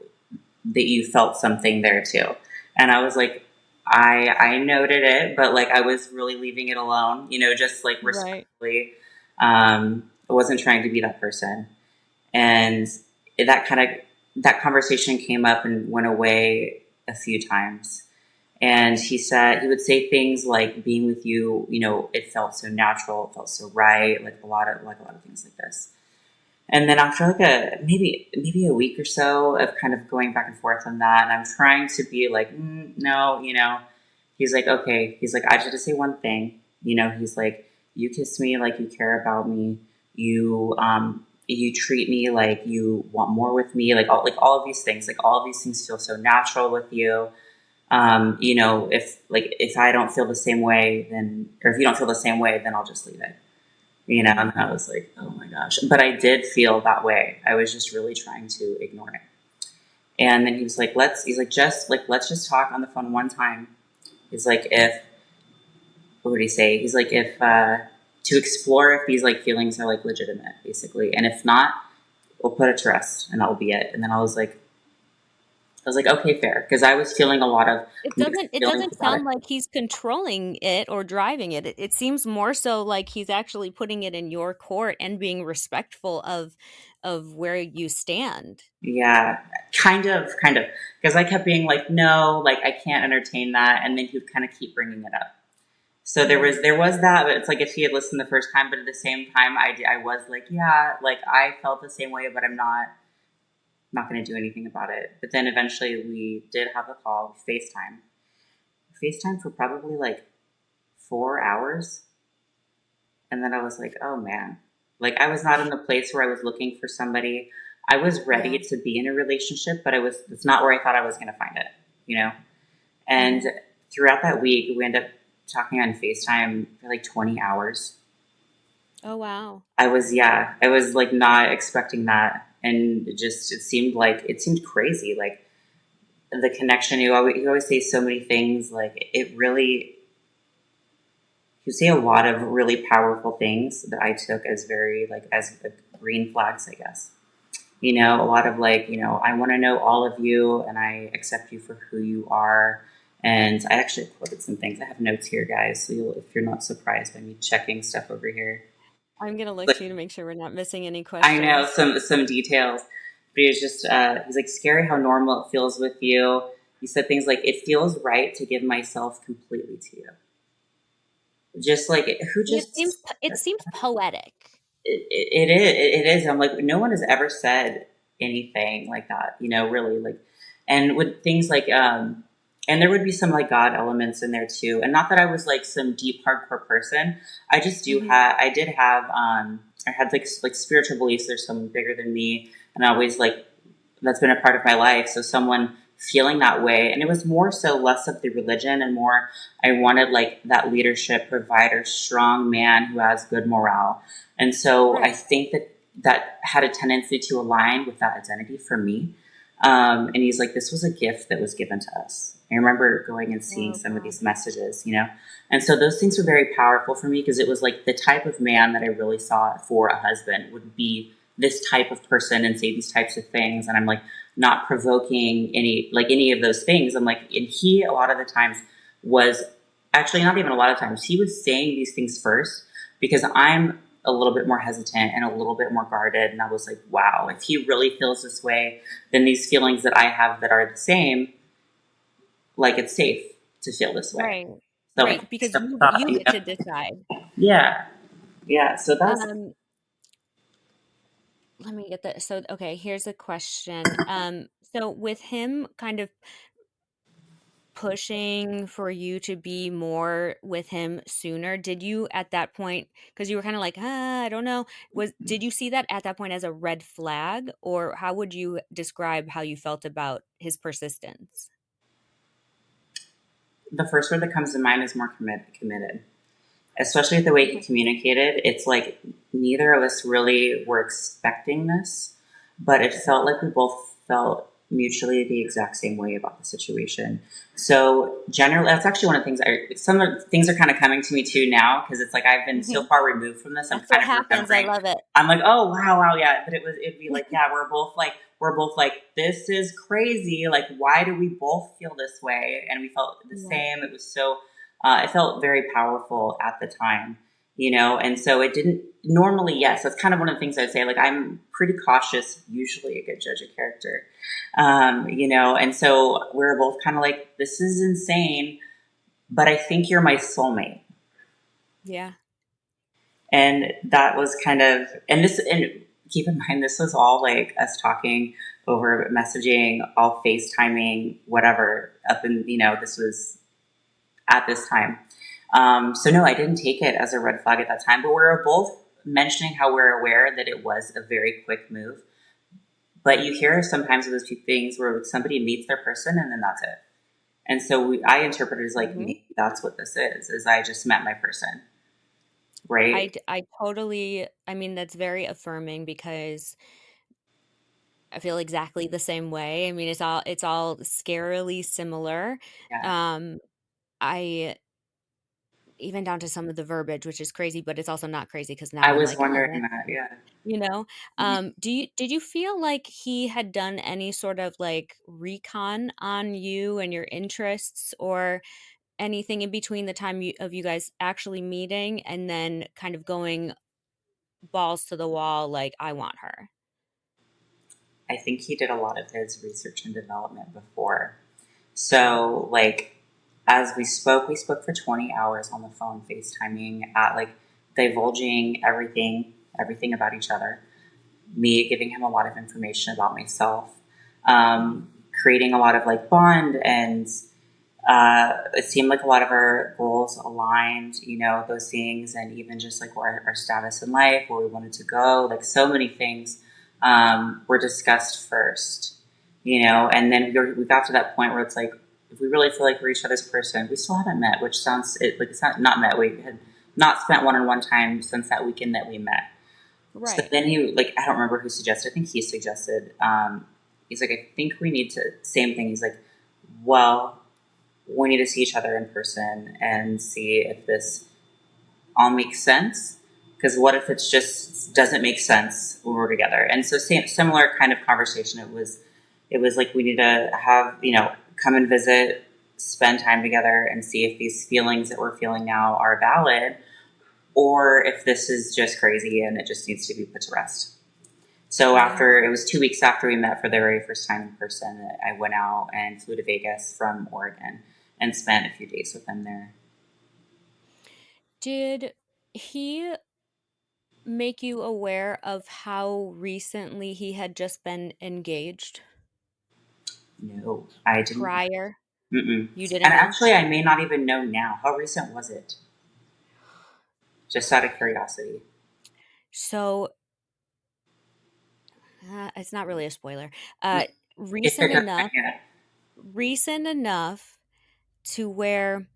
that you felt something there too. And I was like, I noted it, but like I was really leaving it alone, just like Right. respectfully. I wasn't trying to be that person. And that kind of that conversation came up and went away a few times. And he would say things like, being with you, it felt so natural, it felt so right, like a lot of things like this. And then after like maybe a week or so of kind of going back and forth on that, and I'm trying to be like, no, he's like, okay, he's like, I just have to say one thing, he's like, you kiss me like you care about me, you treat me like you want more with me, like all of these things, like all of these things feel so natural with you. If I don't feel the same way, then, or if you don't feel the same way, then I'll just leave it. Hmm. And I was like, oh my gosh. But I did feel that way. I was just really trying to ignore it. And then let's just talk on the phone one time. He's like, what would he say? He's like, if, to explore if these like feelings are like legitimate, basically. And if not, we'll put it to rest and that'll be it. And then I was like, okay, fair. Cause I was feeling a lot of mixed It feelings doesn't about it. sound like he's controlling it or driving it. It seems more so like he's actually putting it in your court and being respectful of where you stand. Yeah, kind of. Because I kept being like, no, like I can't entertain that, and then he would kind of keep bringing it up. So there Yeah. was there was that, but it's like if he had listened the first time, but at the same time, I was like, yeah, like I felt the same way, but I'm not going to do anything about it. But then eventually we did have a call, FaceTime for probably like 4 hours, and then I was like, oh man, like I was not in the place where I was looking for somebody. I was ready Yeah. to be in a relationship, but it's not where I thought I was going to find it, you know? And Hmm. throughout that week, we ended up talking on FaceTime for like 20 hours. Oh, wow. I was like not expecting that. And it seemed crazy. Like the connection, you always say so many things. Like it really, you say a lot of really powerful things that I took as very like, as green flags, I guess. You know, a lot of like, you know, I want to know all of you and I accept you for who you are. And I actually quoted some things. I have notes here, guys. So if you're not surprised by me checking stuff over here, I'm gonna look like too to make sure we're not missing any I know questions. some details, but he was just he's like scary how normal it feels with you. He said things like, "It feels right to give myself completely to you." Just like who just It seems poetic. it is. I'm like, no one has ever said anything like that, you know, really like, and with things like, and there would be some like God elements in there too. And not that I was like some deep hardcore person. Hmm. I did have, I had like spiritual beliefs. There's someone bigger than me. And I always like, that's been a part of my life. So someone feeling that way, and it was more so less of the religion and more, I wanted like that leadership provider, strong man who has good morale. And so I Right. think that had a tendency to align with that identity for me. And he's like, this was a gift that was given to us. I remember going and seeing Oh, some of God. these messages, you know? And so those things were very powerful for me because it was like the type of man that I really saw for a husband would be this type of person and say these types of things. And I'm like, not provoking any of those things. I'm like, and he, a lot of the times was actually not even a lot of times, he was saying these things first because I'm a little bit more hesitant and a little bit more guarded. And I was like, wow, if he really feels this way, then these feelings that I have that are the same, like it's safe to feel this way. Right. So Right. Because stuff you you get know? to decide. Yeah. Yeah. So that's Um, Let me get that. So, okay, here's a question. So with him kind of pushing for you to be more with him sooner, did you at that point, because you were kind of like, I don't know, did you see that at that point as a red flag, or how would you describe how you felt about his persistence? the first word that comes to mind is more committed. Especially with the way he Okay. communicated. It's like neither of us really were expecting this, but it felt like we both felt mutually the exact same way about the situation. So generally, that's actually one of the things. Some of the things are kind of coming to me too now because it's like I've been so Mhm. far removed from this. I'm That's what kind of happens. I remembering. love it. I'm like, oh wow, yeah. But it'd be like, yeah, we're both like, this is crazy. Like, why do we both feel this way? And we felt the Yeah. same. It was so it felt very powerful at the time, you know, and so it didn't normally, yes, that's kind of one of the things I'd say. Like, I'm pretty cautious, usually a good judge of character, you know, and so we were both kind of like, this is insane, but I think you're my soulmate. Yeah. And that was kind of, and keep in mind, this was all like us talking over messaging, all FaceTiming, whatever, up in, you know, this was at this time. So no, I didn't take it as a red flag at that time, but we were both mentioning how we're aware that it was a very quick move. But you hear sometimes of those two things where somebody meets their person and then that's it. And so I interpret it as like, Hmm. maybe that's what this is I just met my person, right? I totally, I mean, that's very affirming because I feel exactly the same way. I mean, it's all scarily similar. Yeah. Um, I even down to some of the verbiage, which is crazy, but it's also not crazy because now I I'm was like, wondering that's, that. Yeah. you know. Did you feel like he had done any sort of like recon on you and your interests, or anything in between the time of you guys actually meeting and then kind of going balls to the wall, like, I want her? I think he did a lot of his research and development before. So, like, as we spoke for 20 hours on the phone, FaceTiming at like divulging everything about each other. Me giving him a lot of information about myself, Hmm. creating a lot of like bond, and it seemed like a lot of our goals aligned, you know, those things, and even just like our status in life, where we wanted to go, like so many things were discussed first, you know, and then we got to that point where it's like if we really feel like we're each other's person, we still haven't met, which sounds like it's not met. We had not spent one-on-one time since that weekend that we met. So Right. then he, like, I don't remember who suggested. I think he suggested. He's like, I think we need to. Same thing. He's like, well, we need to see each other in person and see if this all makes sense. Because what if it's just doesn't make sense when we're together? And so similar kind of conversation. It was like we need to have, come and visit, spend time together, and see if these feelings that we're feeling now are valid, or if this is just crazy and it just needs to be put to rest. So Yeah. after, it was 2 weeks after we met for the very first time in person, I went out and flew to Vegas from Oregon and spent a few days with him there. Did he make you aware of how recently he had just been engaged No, I didn't. prior? Mm-mm. You didn't And know? actually, I may not even know now. How recent was it? Just out of curiosity. So, it's not really a spoiler. If Recent it doesn't, enough, yeah. recent enough to where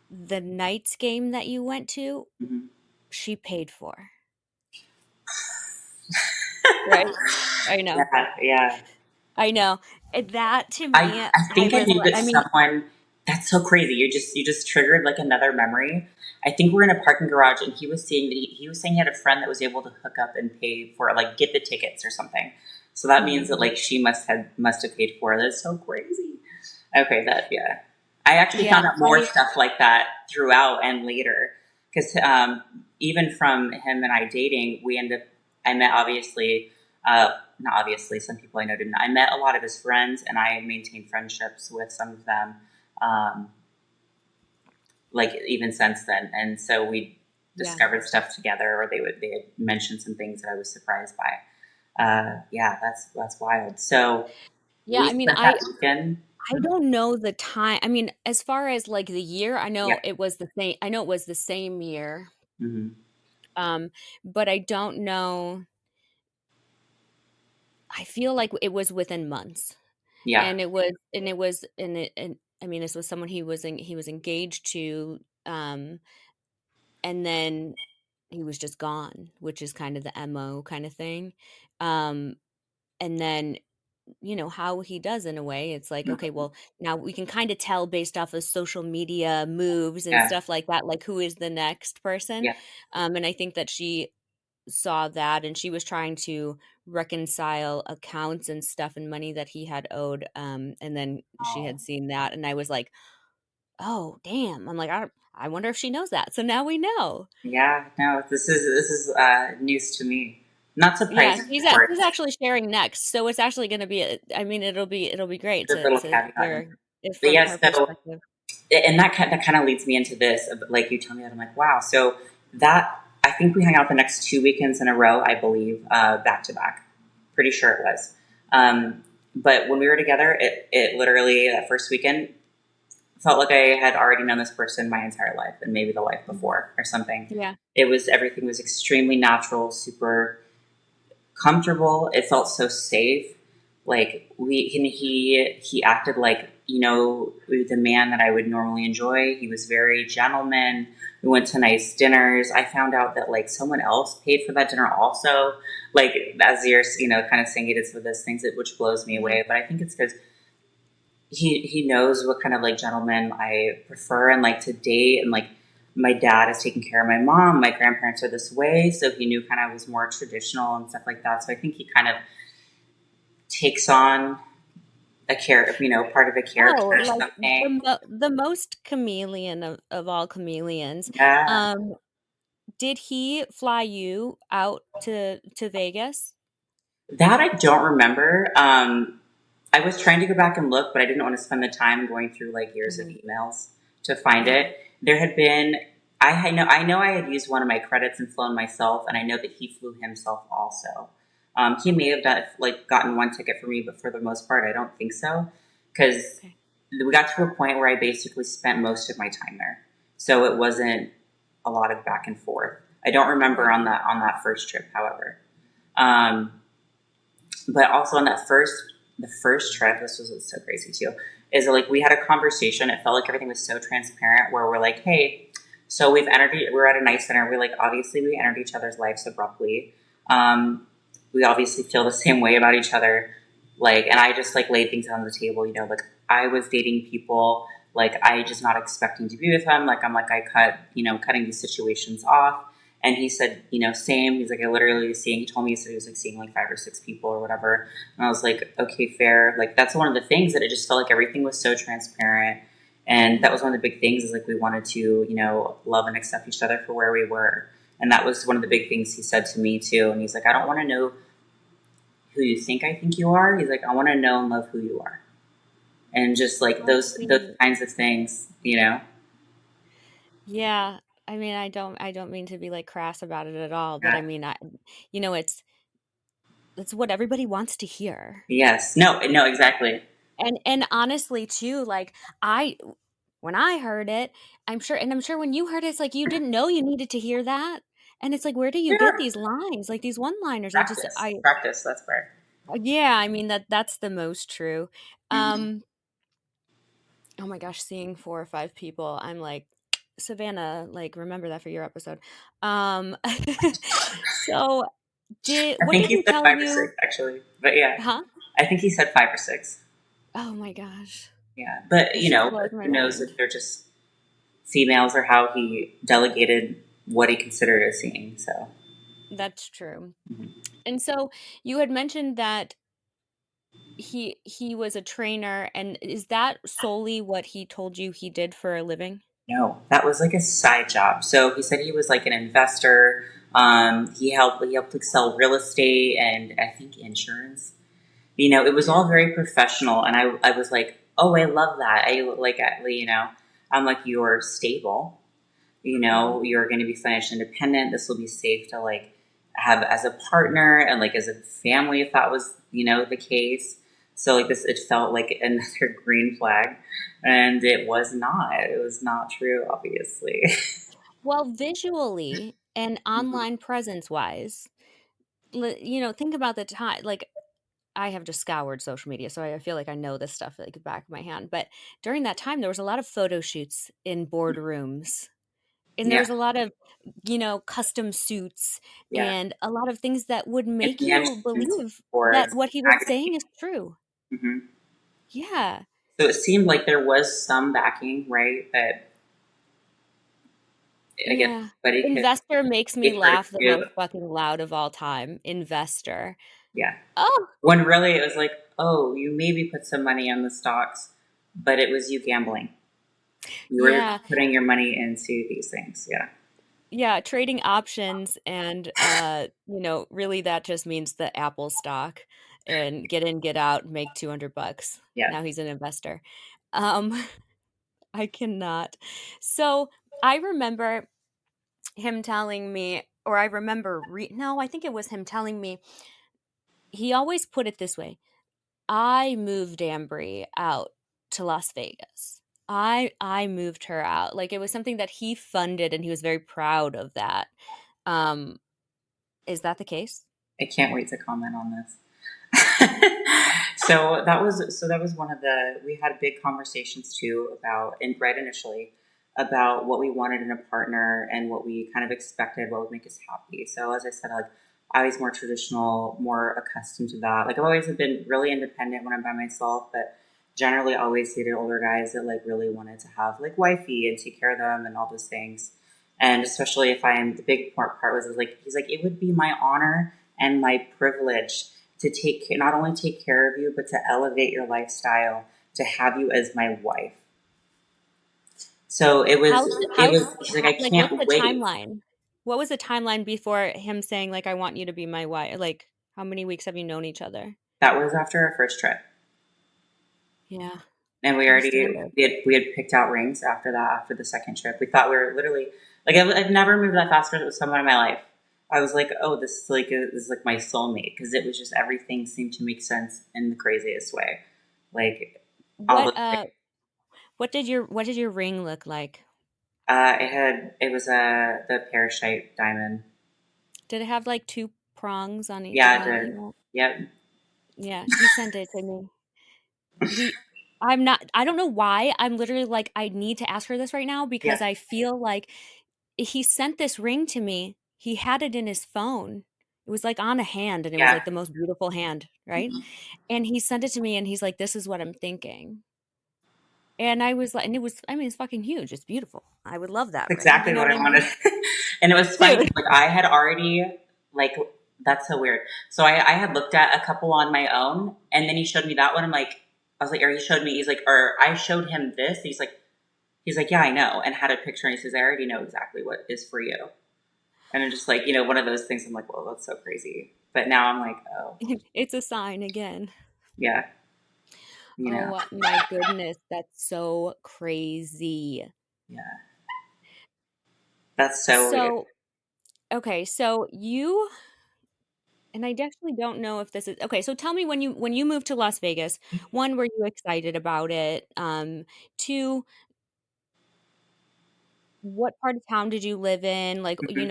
the Knights game that you went to, Mhm. she paid for. Right? I know. Yeah, yeah. I know. That to I me, I I think I was, knew that I mean, someone. That's so crazy. You just triggered like another memory. I think we're in a parking garage, and he was saying that he was saying he had a friend that was able to hook up and pay for like get the tickets or something. So that means mhm, that like she must have paid for it. That's so crazy. Okay, that yeah. I actually yeah, found out more stuff like that throughout and later because even from him and I dating, we ended up. I met obviously. Not obviously, some people I know didn't. I met a lot of his friends, and I maintained friendships with some of them, um, like even since then. And so we yeah, discovered stuff together, or they had mentioned some things that I was surprised by. Yeah, that's wild. So yeah. we I mean, spent that weekend. I don't know the time. I mean, as far as like the year, I Yeah. know it was the same. I know it was the same year. Hmm. Um, but I don't know. I feel like it was within months, Yeah. and I mean, this was someone he was engaged to, and then he was just gone, which is kind of the MO kind of thing. Um, and then how he does in a way, it's like, okay, Mhm. well, now we can kind of tell based off of social media moves and Yeah. stuff like that, like who is the next person. Yeah. And I think that she saw that and she was trying to reconcile accounts and stuff and money that he had owed. And then she Oh. had seen that, and I was like, oh damn. I'm like, I wonder if she knows that. So now we know. Yeah. No, this is news to me. Not Yeah, surprising, of course. he's actually sharing next, so it's actually going to be. I mean, it'll be great Just a little to caveat. hear it But from yes, her so perspective. and that kind of leads me into this. Like you tell me that, I'm like, wow. So that I think we hung out the next 2 weekends in a row, I believe, back to back. Pretty sure it was. But when we were together, it literally that first weekend felt like I had already known this person my entire life and maybe the life Mhm. before or something. Yeah. It was everything was extremely natural, super comfortable. It felt so safe. Like he acted like the man that I would normally enjoy. He was very gentleman. We went to nice dinners. I found out that like someone else paid for that dinner also. Like as you're kind of saying, he did some of those things which blows me Mhm. away. But I think it's because he knows what kind of like gentleman I prefer and like to date, and like my dad is taking care of my mom. My grandparents are this way, so he knew kind of was more traditional and stuff like that. So I think he kind of takes on part of a character Oh, or like something. the most chameleon of all chameleons. Yeah, Um, did he fly you out to Vegas? that I don't remember. I was trying to go back and look, but I didn't want to spend the time going through like years of Mhm. emails to find Mhm. it. There had been I know I had used one of my credits and flown myself, and I know that he flew himself also. He may have gotten one ticket for me, but for the most part, I don't think so, because Okay. we got to a point where I basically spent most of my time there, so it wasn't a lot of back and forth. I don't remember Right. on that first trip, however. Um, but also on the first trip, this was so crazy too. is that, like, we had a conversation. It felt like everything was so transparent where we're like, hey, so we're at a nice dinner. We like, obviously we entered each other's lives abruptly. We obviously feel the same way about each other. Like, and I just like laid things on the table, like I was dating people, like I just not expecting to be with them. Like, I'm like, I cut, cutting these situations off. And he said, same. He's like, I literally was seeing, he told me, he said he was like seeing like 5 or 6 people or whatever. And I was like, okay, fair. Like, that's one of the things that it just felt like everything was so transparent. And that was one of the big things is like, we wanted to, love and accept each other for where we were. And that was one of the big things he said to me too. And he's like, I don't want to know who you think I think you are. He's like, I want to know and love who you are. And just like Oh, those sweet. kinds of things. Yeah. I mean, I don't mean to be like crass about it at all, but I Yeah. mean, you know, it's what everybody wants to hear. Yes. No, no, exactly. And honestly too, like I when I heard it, I'm sure when you heard it, it's like you didn't know you needed to hear that. And it's like, where do you get Yeah. these lines? Like these one-liners. Practice. Practice. That's right. Yeah, I mean that's the most true. Mm-hmm. Um, oh my gosh, seeing 4 or 5 people, I'm like, Savannah, like remember that for your episode. Um, so did I what think did he he said tell 5 or 6 you? actually, but yeah, Huh? I think he said 5 or 6. Oh my gosh. Yeah, but This just blows but my who knows mind. if they're just females or how he delegated what he considered as seeing. So That's true. mhm. And so you had mentioned that he was a trainer, and is that solely what he told you he did for a living? No, that was like a side job. So he said he was like an investor. He helped like sell real estate and I think insurance. It was Yeah. all very professional, and I was like, oh, I love that. I'm like, you're stable. Hmm. You're going to be financially independent. This will be safe to like have as a partner and like as a family if that was the case. So like this, it felt like another green flag, and it was not. It was not true, obviously. Well, visually and online presence wise, think about the time. Like I have just scoured social media, so I feel like I know this stuff like the back of my hand. But during that time, there was a lot of photo shoots in boardrooms, and there Yeah, was a lot of custom suits yeah. and a lot of things that would And make the you entrance believe for that what he was saying is true. hmm Yeah. So it seemed like there was some backing, right? That I guess Yeah. anybody could Investor makes me pay for it laugh the too. most fucking loud of all time. Investor. Yeah. Oh, When really it was like, oh, you maybe put some money on the stocks, but it was you gambling. You were yeah. putting your money into these things. Yeah. Yeah, trading options and really that just means the Apple stock and get in, get out, make 200 bucks. Yeah. Now he's an investor. Um I cannot. So, I remember him telling me, or I remember no, I think it was him telling me, he always put it this way. I moved Ambry out to Las Vegas. I moved her out. Like it was something that he funded and he was very proud of that. Um, is that the case? I can't wait to comment on this. So that was one of the we had big conversations too about and right initially about what we wanted in a partner and what we kind of expected, what would make us happy. So as I said, like I was more traditional, more accustomed to that. Like I've always been really independent when I'm by myself, but generally always dated older guys that like really wanted to have like wifey and take care of them and all those things. And especially if I'm the big part was like he's like it would be my honor and my privilege to not only take care of you, but to elevate your lifestyle, to have you as my wife. So he's like, I Like what's can't the wait. timeline? What was the timeline before him saying like I want you to be my wife? Like how many weeks have you known each other? That was after our first trip. Yeah, And we pretty already, standard. we had picked out rings after that, after the second trip. We thought we were literally, like, I've never moved that fast with someone in my life. I was like, oh, this is like my soulmate. Cause it was just, everything seemed to make sense in the craziest way. Like, all What the, what did your ring look like? it was the parachute diamond. Did it have like two prongs on each Yeah, it side? did. Yep. Yeah, he sent it to me. I don't know why. I'm literally like, I need to ask her this right now because Yeah. I feel like he sent this ring to me. He had it in his phone. It was like on a hand and it was Yeah. like the most beautiful hand, right? Mhm. And he sent it to me and he's like, this is what I'm thinking. And I was like, and it was, I mean, it's fucking huge. It's beautiful. I would love that That's ring. You exactly know what what I I wanted. mean? And it was funny Dude. because like I had already like that's so weird. So I had looked at a couple on my own, and then he showed me that one. I'm like, I was like, or he showed me. He's like, or I showed him this. He's like, yeah, I know, and had a picture, and he says, I already know exactly what is for you. And I'm just like, one of those things. I'm like, well, that's so crazy. But now I'm like, oh, It's a sign again. yeah, Oh my goodness. That's so crazy. yeah, that's so weird. So, okay. So you, and I definitely don't know if this is okay. So tell me when you moved to Las Vegas, one, were you excited about it? Two, what part of town did you live in? Like, Mhm.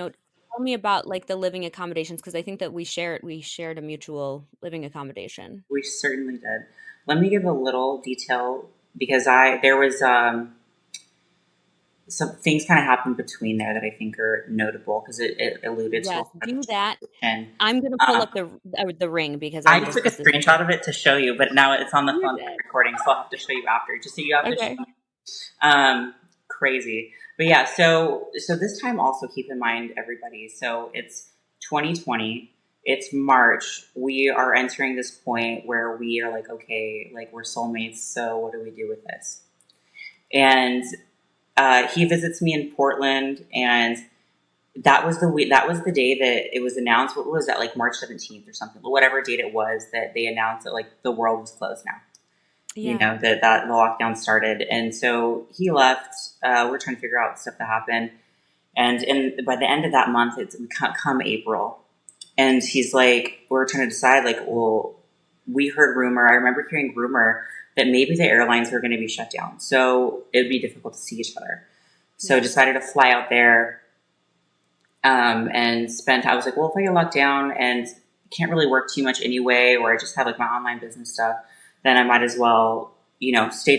tell me about like the living accommodations because I think that we shared a mutual living accommodation. We certainly did. Let me give a little detail because I there was some things kind of happened between there that I think are notable because it alluded to a Yes, lot of do that. tension. I'm gonna pull Um, up the ring because I I'm just took a this is screenshot of it to show you, but now it's on the you phone did. recording, so I'll have to show you after, just so you have to show Okay. me. Crazy, but yeah. So this time also keep in mind, everybody. So it's 2020. It's March. We are entering this point where we are like, okay, like we're soulmates. So what do we do with this? And he visits me in Portland, and that was the day that it was announced. What was that, like March 17th or something? Whatever date it was that they announced that like the world was closed now. Yeah. That the lockdown started, and so he left. We're trying to figure out stuff that happened, and by the end of that month, it's come April, and he's like, we're trying to decide, like, well, we heard rumor. I remember hearing rumor that maybe the airlines were going to be shut down, so it'd be difficult to see each other. So Yeah. decided to fly out there, and spent. I was like, well, if I get locked down and can't really work too much anyway, or I just have like my online business stuff, then I might as well, stay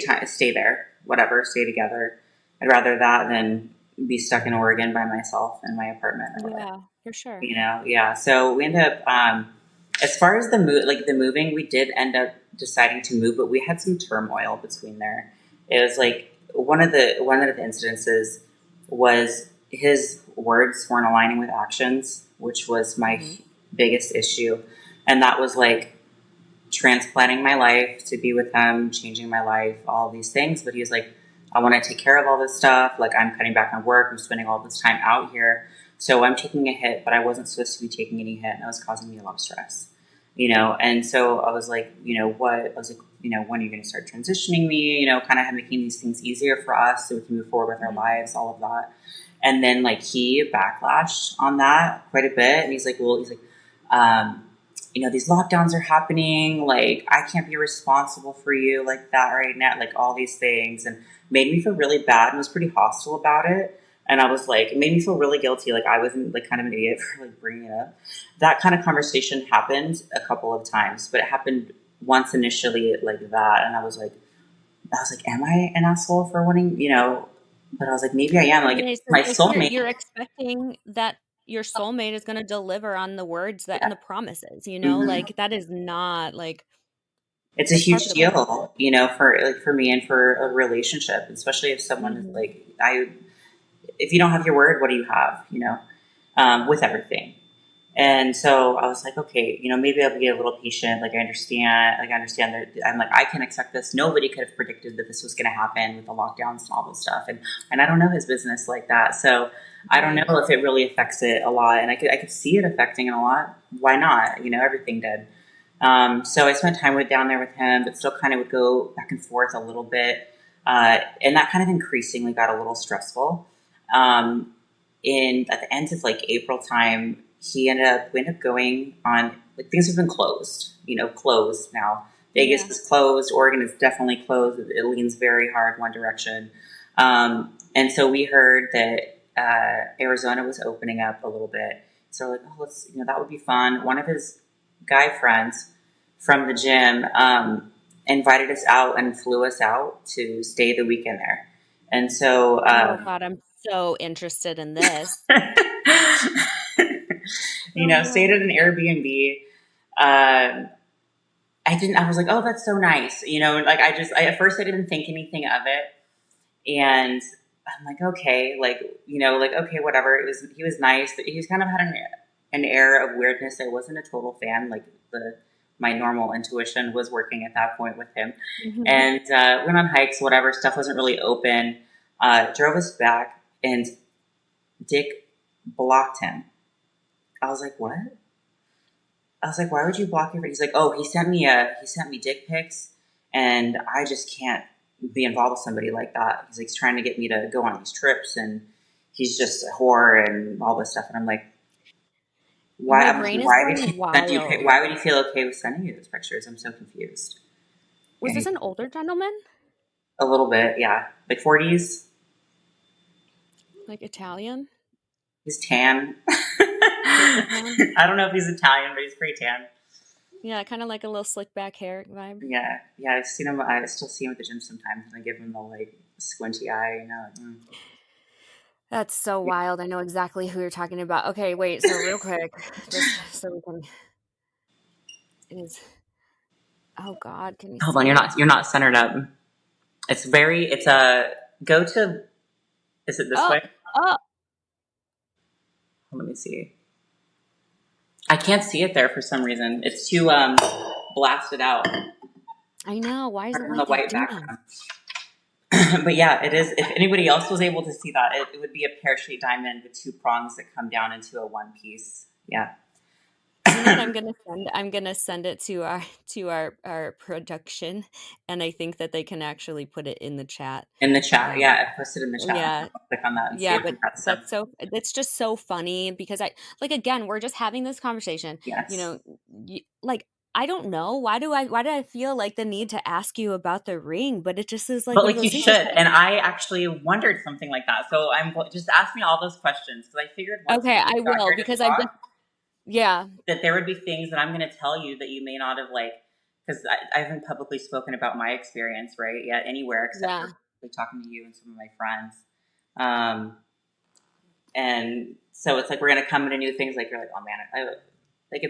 there, whatever, stay together. I'd rather that than be stuck in Oregon by myself in my apartment or whatever. Yeah, for sure. Yeah. So we ended up, as far as the moving, we did end up deciding to move, but we had some turmoil between there. It was like one of the incidences was his words weren't aligning with actions, which was my Mhm. biggest issue, and that was like transplanting my life to be with him, changing my life, all these things. But he was like, I want to take care of all this stuff. Like, I'm cutting back on work. I'm spending all this time out here. So I'm taking a hit, but I wasn't supposed to be taking any hit. And that was causing me a lot of stress, And so I was like, what? I was like, when are you going to start transitioning me? Kind of making these things easier for us so we can move forward with our Mhm. lives, all of that. And then like he backlashed on that quite a bit. And um, these lockdowns are happening. Like, I can't be responsible for you like that right now. Like, all these things, and made me feel really bad and was pretty hostile about it. And I was like, it made me feel really guilty. Like, I wasn't like kind of an idiot for like bringing it up. That kind of conversation happened a couple of times, but it happened once initially like that. And I was like, am I an asshole for wanting, but I was like, maybe I am. Like, Yeah, it's it's my like you're soulmate. expecting that your soulmate is gonna deliver on the words that and Yeah. the promises, Mhm. like that is not like It's a that's par huge for the course. deal, for me and for a relationship, especially if someone is Mhm. like, if you don't have your word, what do you have, with everything. And so I was like, okay, maybe I'll be a little patient. Like I understand that. I'm like, I can accept this. Nobody could have predicted that this was going to happen with the lockdowns and all this stuff. And I don't know his business like that. So I don't know Right. if it really affects it a lot. And I could see it affecting it a lot. Why not? Everything did. So I spent time down there with him, but still kind of would go back and forth a little bit. And that kind of increasingly got a little stressful. Um, at the end of like April time, we ended up going on, like, things have been closed, closed now. Vegas Yeah. is closed. Oregon is definitely closed. It leans very hard one direction. And so we heard that Arizona was opening up a little bit. So we're like, oh, that would be fun. One of his guy friends from the gym invited us out and flew us out to stay the weekend there. And so, Oh God, I'm so interested in this. stayed at an Airbnb. Um, I was like, oh, that's so nice. Like at first I didn't think anything of it. And I'm like, okay, okay, whatever. He was nice. He's kind of had an air of weirdness. I wasn't a total fan. Like my normal intuition was working at that point with him. Mhm. And went on hikes, whatever. Stuff wasn't really open. Drove us back, and Dick blocked him. I was like, what? I was like, why would you block him? He's like, oh, he sent me dick pics, and I just can't be involved with somebody like that. He's like, he's trying to get me to go on these trips, and he's just a whore and all this stuff. And I'm like, My brain is going wild. why would he feel okay with sending you those pictures? I'm so confused. Was this an older gentleman? A little bit, yeah, like 40s. Like Italian? He's tan. I don't know if he's Italian, but he's pretty tan. Yeah, kind of like a little slick back hair vibe. Yeah. I've seen him. I still see him at the gym sometimes, and I give him the like squinty eye. That's so wild. I know exactly who you're talking about. Okay, wait. So real quick, just so we can. Oh God, can you? Hold on, you're not centered up. It's a go to. Is it this way? Oh. Let me see. I can't see it there for some reason. It's too blasted out. I know. Why is it on like the white background? But yeah, it is. If anybody else was able to see that, it would be a pear-shaped diamond with two prongs that come down into a one piece. Yeah. You know what I'm gonna send it to our production, and I think that they can actually put it in the chat. In the chat, yeah, I posted in the chat. Yeah, I'll click on that. And yeah, but it's just so funny because again, we're just having this conversation. Yes. I don't know why do I feel like the need to ask you about the ring, but it just is like. But like you should, and I actually wondered something like that. So just ask me all those questions because I figured. Okay, I will because I just. Yeah. That there would be things that I'm going to tell you that you may not have because I haven't publicly spoken about my experience, right? Yet anywhere except for talking to you and some of my friends. And so it's like, we're going to come into new things. Like you're like, oh man,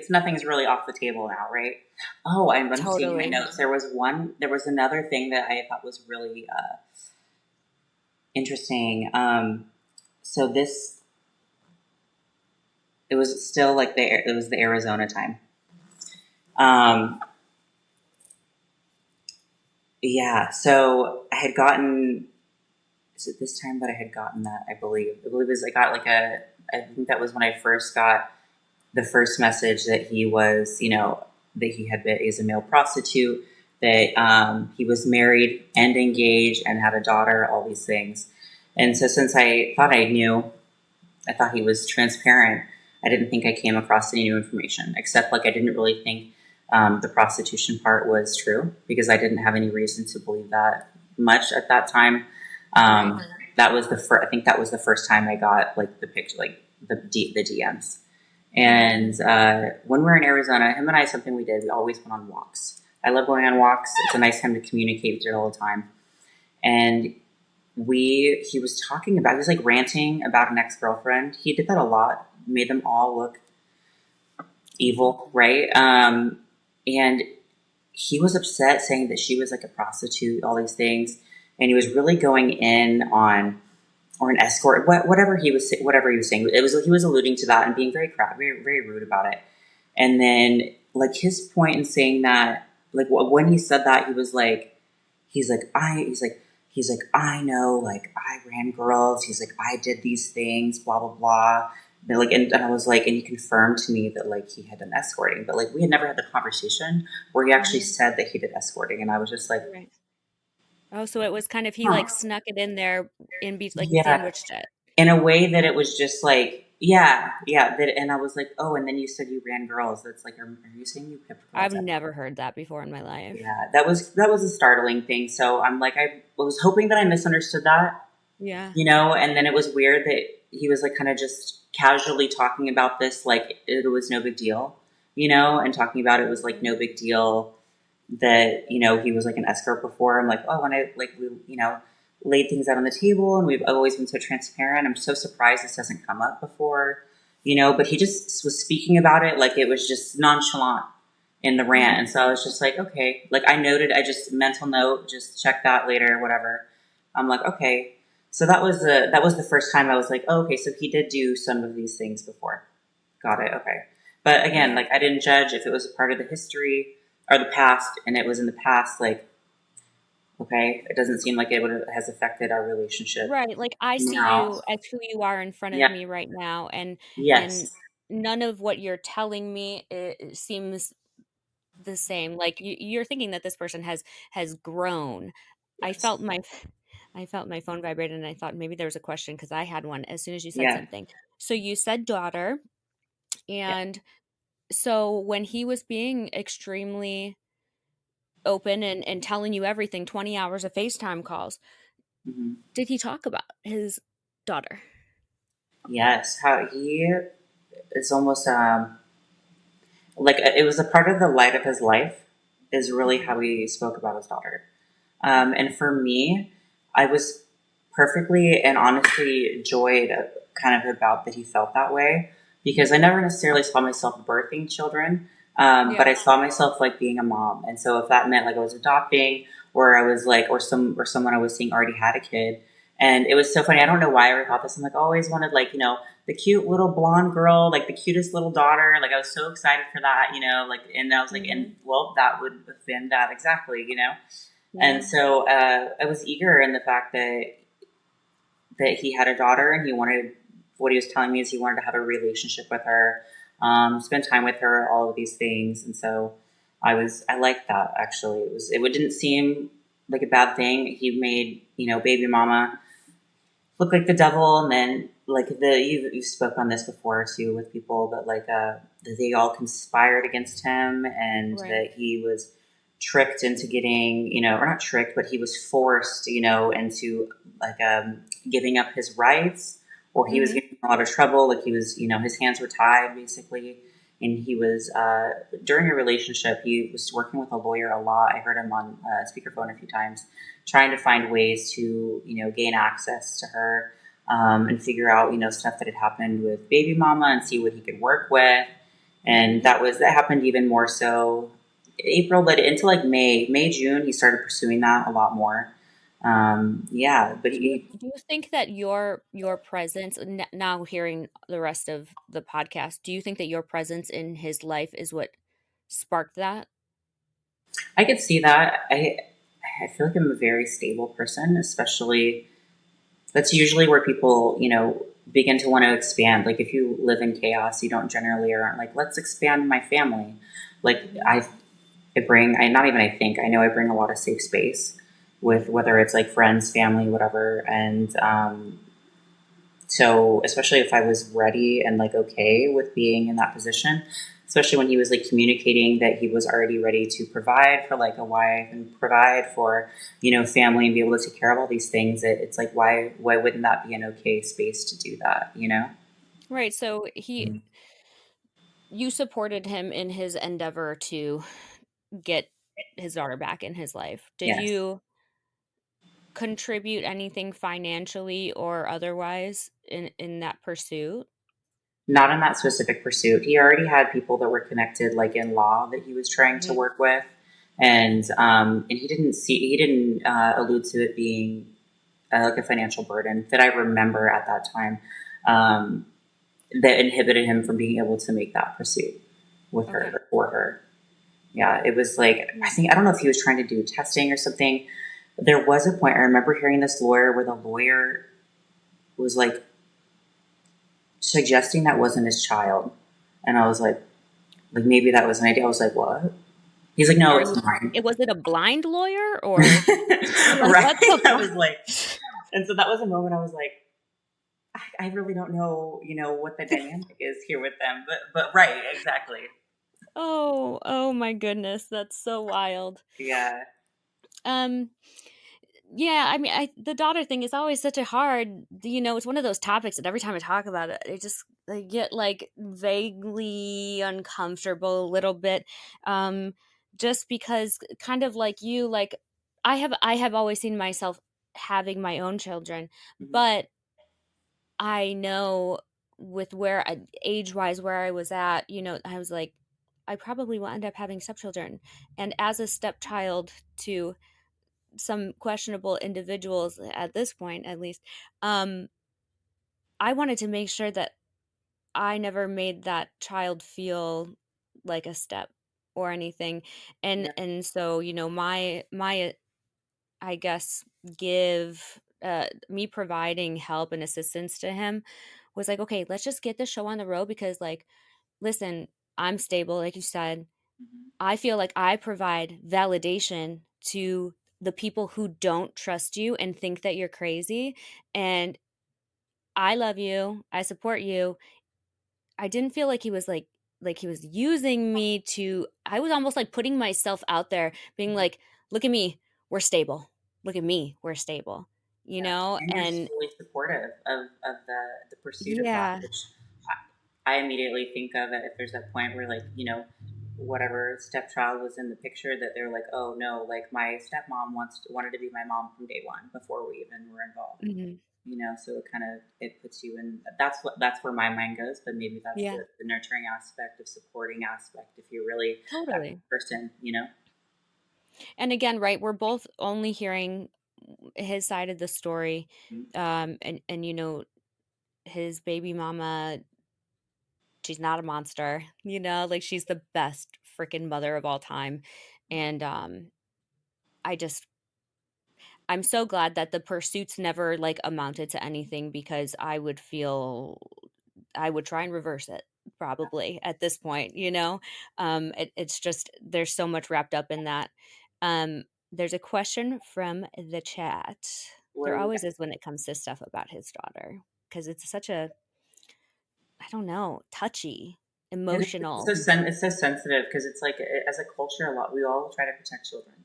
nothing's really off the table now. Right. Oh, I'm totally seeing my notes. There was another thing that I thought was really, interesting. So it was still it was the Arizona time. Yeah. So I had gotten, is it this time that I had gotten that? I believe it was, I got I think that was when I first got the first message that he was, that he's a male prostitute, that he was married and engaged and had a daughter, all these things. And so since I thought I thought he was transparent, I didn't think I came across any new information, except I didn't really think the prostitution part was true because I didn't have any reason to believe that much at that time. That was I think that was the first time I got the picture, the DMs. And when we were in Arizona, him and I, something we did, we always went on walks. I love going on walks. It's a nice time to communicate with it all the time. And he was talking about, he was ranting about an ex-girlfriend. He did that a lot, made them all look evil, right? And he was upset, saying that she was a prostitute, all these things. And he was really going in on, or an escort, whatever he was saying. He was alluding to that and being very very, very rude about it. And then his point in saying that, when he said that, he was I know, I ran girls. He's I did these things, blah, blah, blah. And I was and he confirmed to me that he had done escorting, but we had never had the conversation where he actually said that he did escorting. And I was just right. Oh, so it was kind of, he snuck it in there sandwiched it. In a way that it was just yeah. And I was oh, and then you said you ran girls. That's are you saying you kept girls? I've never heard that before in my life. Yeah, that was a startling thing. So I'm I was hoping that I misunderstood that. Yeah. And then it was weird that he was kind of just casually talking about this, it was no big deal, and talking about it was no big deal. that, he was like an escort before. I'm like, oh, when I like, we, laid things out on the table and we've always been so transparent. I'm so surprised this hasn't come up before, but he just was speaking about it like it was just nonchalant in the rant. And so I was just like, okay, like I noted, I just mental note, just check that later, whatever. I'm like, okay. So that was the first time I was like, oh, okay, so he did do some of these things before. Got it. Okay. But again, Yeah. like I didn't judge if it was a part of the history or the past and it was in the past, like, okay, it doesn't seem like it would have has affected our relationship Right. Like I see now. you as who you are in front of Yep. me right now, and Yes. none of what you're telling me it seems the same. Like you're thinking that this person has grown. I Yes. felt my I felt my phone vibrate, and I thought maybe there was a question because I had one as soon as you said Yeah. something. So you said daughter, Yeah. and so when he was being extremely open and telling you everything, 20 hours of FaceTime calls, Hmm. did he talk about his daughter? Yes. How he is almost like it was a part of the light of his life is really Mhm. how he spoke about his daughter. And for me, I was perfectly and honestly joyed kind of about that he felt that way because I never necessarily saw myself birthing children, but Yeah. I saw myself like being a mom. And so if that meant like I was adopting, or I was like, or someone I was seeing already had a kid, and it was so funny. I don't know why I ever thought this. I'm like, I always wanted like the cute little blonde girl, like the cutest little daughter. Like I was so excited for that, like, and I was like, and Hmm. well, that would have been that exactly. And Yeah. so I was eager in the fact that he had a daughter and he wanted, what he was telling me is he wanted to have a relationship with her, spend time with her, all of these things. And so I liked that actually. It didn't seem like a bad thing. He made, baby mama look like the devil. And then like you spoke on this before too with people, but like, that they all conspired against him and Right. that he was tricked into getting, or not tricked, but he was forced, into like giving up his rights, or he was Hmm. getting in a lot of trouble. Like he was, his hands were tied basically. And he was, during a relationship, he was working with a lawyer a lot. I heard him on speakerphone a few times, trying to find ways to, gain access to her, and figure out, stuff that had happened with baby mama and see what he could work with. And Hmm. that happened even more so April, but into like June, he started pursuing that a lot more. Yeah, but Do you think that your presence now hearing the rest of the podcast, do you think that your presence in his life is what sparked that? I could see that. I feel like I'm a very stable person, especially that's usually where people, begin to want to expand. Like if you live in chaos, you don't generally aren't like, let's expand my family. Like Mhm. I not even I think I know I bring a lot of safe space with whether it's like friends, family, whatever, and so especially if I was ready and like okay with being in that position, especially when he was like communicating that he was already ready to provide for like a wife and provide for, family and be able to take care of all these things, it's like why wouldn't that be an okay space to do that? Right. So Mm. you supported him in his endeavor to get his daughter back in his life. Did Yes. you contribute anything financially or otherwise in that pursuit? Not in that specific pursuit. He already had people that were connected, like in law, that he was trying to Mhm. work with, and he didn't allude to it being like a financial burden that I remember at that time, um, that inhibited him from being able to make that pursuit with her Okay. or for her. Yeah, it was like I don't know if he was trying to do testing or something. There was a point I remember hearing this lawyer where the lawyer was like suggesting that wasn't his child, and I was like maybe that was an idea. I was like, what? He's like, no, Are it's you mine. it was it a blind lawyer or like Right? what the I fuck? was like, and so that was a moment I was like, I really don't know, what the dynamic is here with them, but right, exactly. Oh my goodness, that's so wild. Yeah. Um, yeah, I mean, the daughter thing is always such a hard, it's one of those topics that every time I talk about it, I get like vaguely uncomfortable a little bit. Um, just because kind of like you, like I have always seen myself having my own children, Hmm. but I know with where age wise where I was at, I was like, I probably will end up having stepchildren. And as a stepchild to some questionable individuals at this point, at least, um, I wanted to make sure that I never made that child feel like a step or anything. And Yeah. and so, my I guess give me providing help and assistance to him was like, okay, let's just get the show on the road because like, listen, I'm stable, like you said. Hmm. I feel like I provide validation to the people who don't trust you and think that you're crazy. And I love you. I support you. I didn't feel like he was like he was using me to I was almost like putting myself out there, being like, look at me, we're stable. Look at me, we're stable. You Yeah, know? and you're And fully supportive of the pursuit of that, yeah. which I immediately think of it if there's that point where like whatever stepchild was in the picture that they're like, oh no, like my stepmom wanted to be my mom from day one before we even were involved. Mhm. So it kind of it puts you in. That's where my mind goes, but maybe that's Yeah, the nurturing aspect of supporting aspect if you're really that totally. person. And again, right, we're both only hearing his side of the story. Mhm. And his baby mama, she's not a monster, like she's the best freaking mother of all time. And I just I'm so glad that the pursuits never like amounted to anything because I would try and reverse it probably at this point. It's just there's so much wrapped up in that. Um, there's a question from the chat. What There do we always got? is when it comes to stuff about his daughter because it's such a I don't know touchy, And emotional. it's so sensitive because it's like as a culture, a lot we all try to protect children.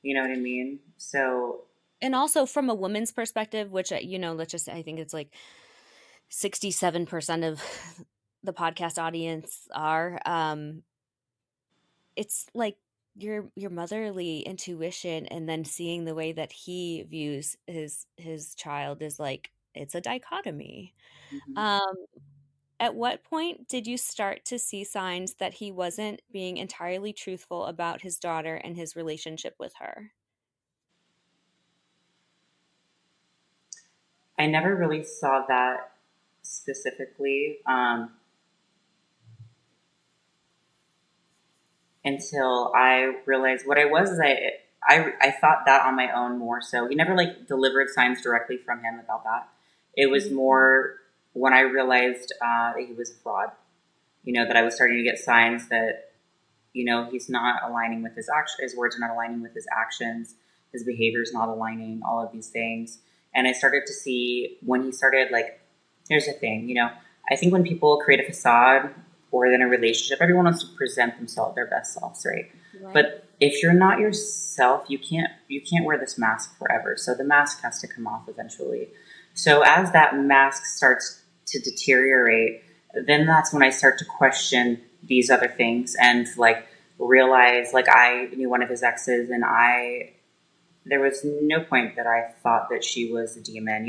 You know what I mean? So And also from a woman's perspective, which let's just I think it's like 67% of the podcast audience are it's like your motherly intuition and then seeing the way that he views his child is like it's a dichotomy. mhm. um at what point did you start to see signs that he wasn't being entirely truthful about his daughter and his relationship with her? I never really saw that specifically until I realized what I was. Is I thought that on my own more so. He never like delivered signs directly from him about that. It was Mhm. more when I realized that he was a fraud. That I was starting to get signs that he's not aligning with his action. His words are not aligning with his actions. His behavior is not aligning. All of these things, and I started to see when he started like. Here's the thing, I think when people create a facade or in a relationship, everyone wants to present themselves their best selves, right? Right. But if you're not yourself, you can't wear this mask forever. So the mask has to come off eventually. So as that mask starts to deteriorate, then that's when I start to question these other things and like realize like I knew one of his exes and I there was no point that I thought that she was a demon.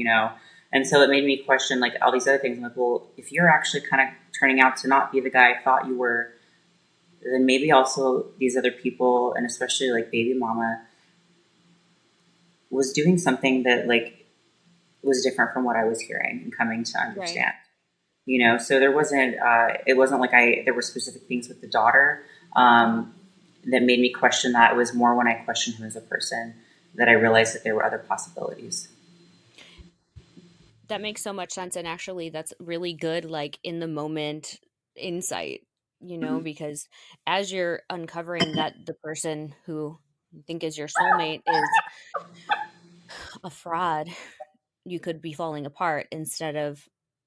And so it made me question like all these other things. I'm like, well, if you're actually kind of turning out to not be the guy I thought you were, then maybe also these other people, and especially like baby mama, was doing something that like was different from what I was hearing and coming to Right. understand. So it wasn't like there were specific things with the daughter that made me question that. It was more when I questioned him as a person that I realized that there were other possibilities. That makes so much sense. And actually, that's really good, like in the moment insight, Mhm. because as you're uncovering that the person who you think is your soulmate is a fraud, you could be falling apart instead of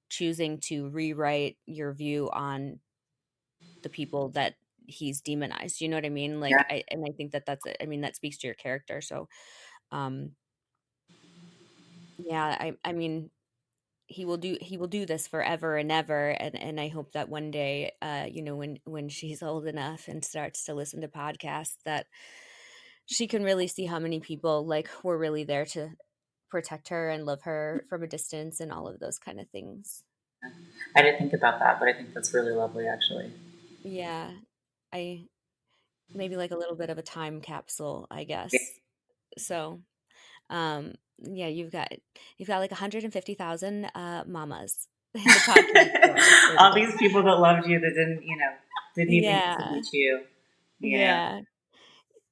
choosing to rewrite your view on the people that he's demonized. You know what I mean? Yeah. And I think that that's it. I mean, that speaks to your character. So, um, yeah, I mean, he will do this forever and ever, and I hope that one day, when she's old enough and starts to listen to podcasts, that she can really see how many people like were really there to protect her and love her from a distance and all of those kind of things. I didn't think about that, but I think that's really lovely, actually. Yeah, I maybe like a little bit of a time capsule, I Yeah. guess. So, yeah, you've got like 150,000 mamas in the podcast world for the All day. these people that loved you that didn't, didn't even get to Yeah, meet you. Yeah. yeah.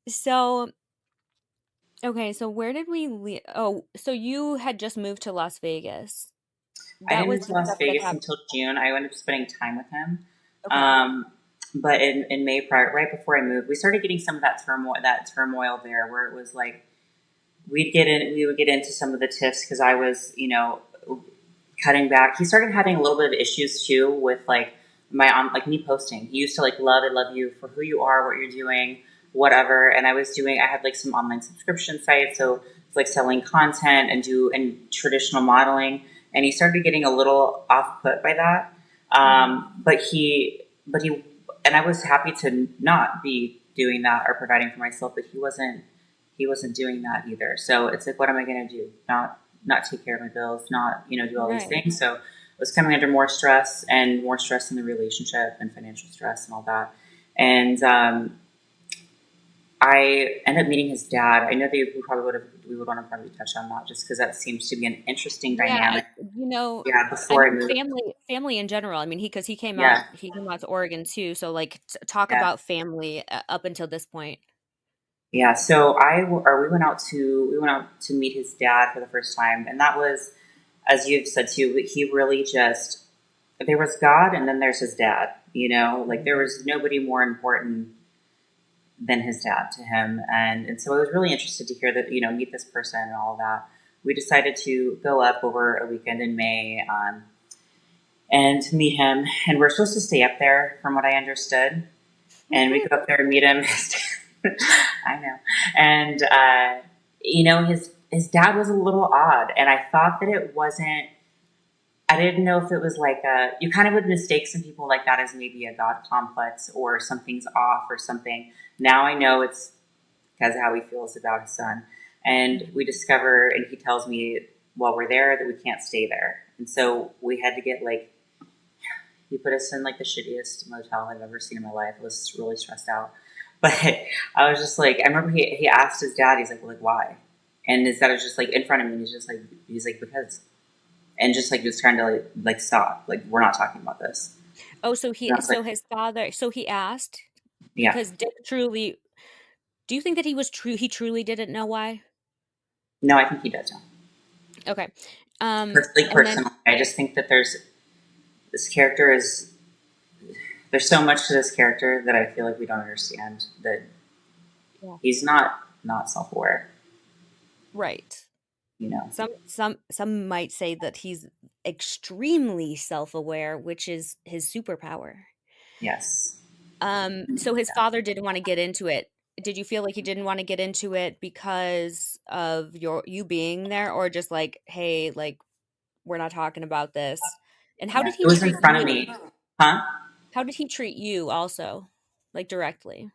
So, okay, so where did we leave? Oh, so you had just moved to Las Vegas. I That didn't was move to the Las stuff that Vegas happened. until June. I ended up spending time with him. Okay. Um, but in May, prior, right before I moved, we started getting some of that turmoil there, where it was like we would get into some of the tiffs because I was, cutting back. He started having a little bit of issues too with like like me posting. He used to like love and love you for who you are, what you're doing, whatever. And I had like some online subscription sites, so it's like selling content and traditional modeling. And he started getting a little off put by that. Hmm. But he, and I was happy to not be doing that or providing for myself, but he wasn't doing that either. So it's like, what am I going to do? Not take care of my bills, not do all these Right. things. So I was coming under more stress and more stress in the relationship and financial stress and all that. And I ended up meeting his dad. I know that we would want to probably touch on that just because that seems to be an interesting Yeah, dynamic. Yeah, I before I mean, moved. family in general. I mean, because Yeah, he came out to Oregon too. So, like, talk yeah. about family up until this point. Yeah, so we went out to meet his dad for the first time, and that was, as you've said too, he really just, there was God, and then there's his dad. Like there Mhm. was nobody more important than his dad to him, and so I was really interested to hear that, meet this person and all of that. We decided to go up over a weekend in May, and meet him, and we're supposed to stay up there, from what I understood. And we go up there and meet him. I know. And his dad was a little odd, and I thought that it wasn't. I didn't know if it was like you kind of would mistake some people like that as maybe a god complex or something's off or something. Now I know it's because of how he feels about his son. And we discover, and he tells me while we're there that we can't stay there, and so we had to get like, he put us in like the shittiest motel I've ever seen in my life. I was really stressed out. But I was just like, I remember he asked his dad, he's like, why? And his dad was just like in front of me, and he's like, because. And just like, just trying to like stop. Like, we're not talking about this. Oh, And I was like, so his father, so he asked yeah. because Dick truly. Do you think that he truly didn't know why? No, I think he does know. Okay. Like, And then personally, I just think that this character is, there's so much to this character that I feel like we don't understand, that yeah, he's not self-aware, right. you know. Some might say that he's extremely self-aware, which is his superpower. Yes. So his father didn't want to get into it. Did you feel like he didn't want to get into it because of you being there, or just like, hey, like we're not talking about this? And how Yeah. did It he was in treat front of you? me. Huh? How did he treat you also? Like directly?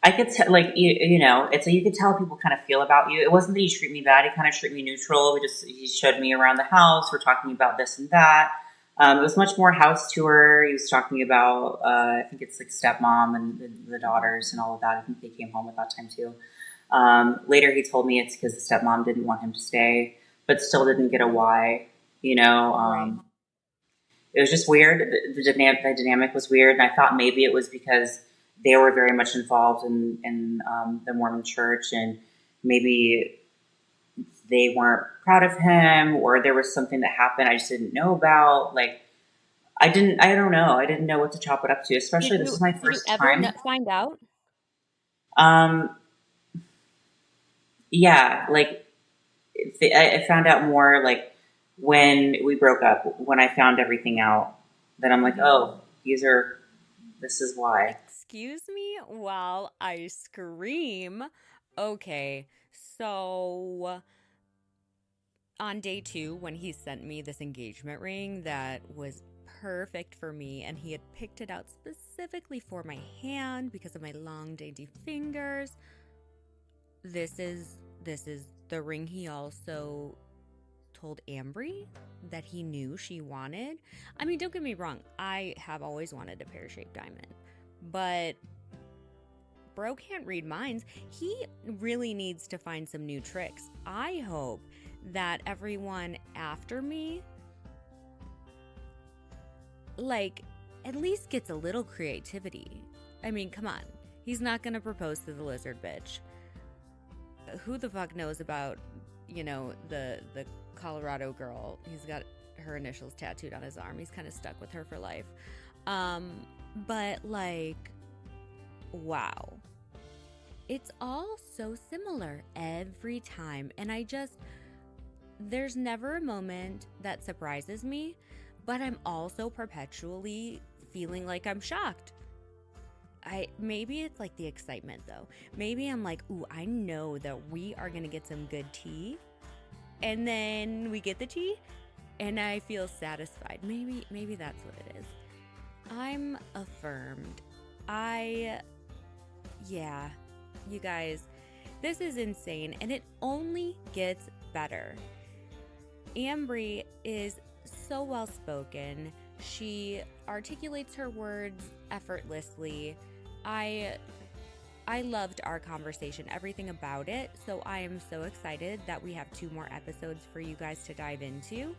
I could tell, like, it's like you could tell people kind of feel about you. It wasn't that he treated me bad; he kind of treated me neutral. He showed me around the house. We're talking about this and that. It was much more house tour. He was talking about, I think it's like stepmom and the daughters and all of that. I think they came home at that time too. Later, he told me it's because the stepmom didn't want him to stay, but still didn't get a why. You know, Right. it was just weird. The dynamic was weird, and I thought maybe it was because they were very much involved in the Mormon Church, and maybe they weren't proud of him, or there was something that happened I just didn't know about. Like, I don't know. I didn't know what to chalk it up to. Especially, this is my Did you first ever time. find out? Um, yeah, like I found out more like when we broke up. When I found everything out, then I'm like, Mhm. oh, this is why. Excuse me while I scream. Okay, so on day 2, when he sent me this engagement ring that was perfect for me, and he had picked it out specifically for my hand because of my long dainty fingers, this is the ring he also told Ambry that he knew she wanted. I mean, don't get me wrong, I have always wanted a pear-shaped diamond, but bro can't read minds. He really needs to find some new tricks. I hope that everyone after me, like, at least gets a little creativity. I mean, come on. He's not gonna propose to the lizard bitch. Who the fuck knows about, the Colorado girl? He's got her initials tattooed on his arm. He's kind of stuck with her for life. But like, wow. It's all so similar every time. And there's never a moment that surprises me, but I'm also perpetually feeling like I'm shocked. Maybe it's like the excitement though. Maybe I'm like, ooh, I know that we are gonna get some good tea. And then we get the tea and I feel satisfied. Maybe that's what it is. I'm affirmed. Yeah, you guys, this is insane, and it only gets better. Ambre is so well spoken. She articulates her words effortlessly. I loved our conversation, everything about it. So I am so excited that we have 2 more episodes for you guys to dive into.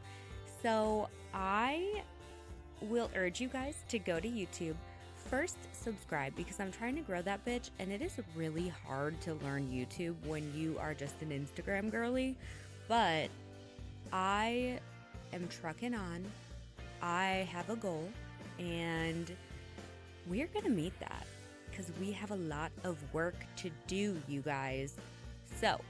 So I will urge you guys to go to YouTube. First, subscribe, because I'm trying to grow that bitch, and it is really hard to learn YouTube when you are just an Instagram girly. But I am trucking on. I have a goal, and we're gonna meet that because we have a lot of work to do, you guys. So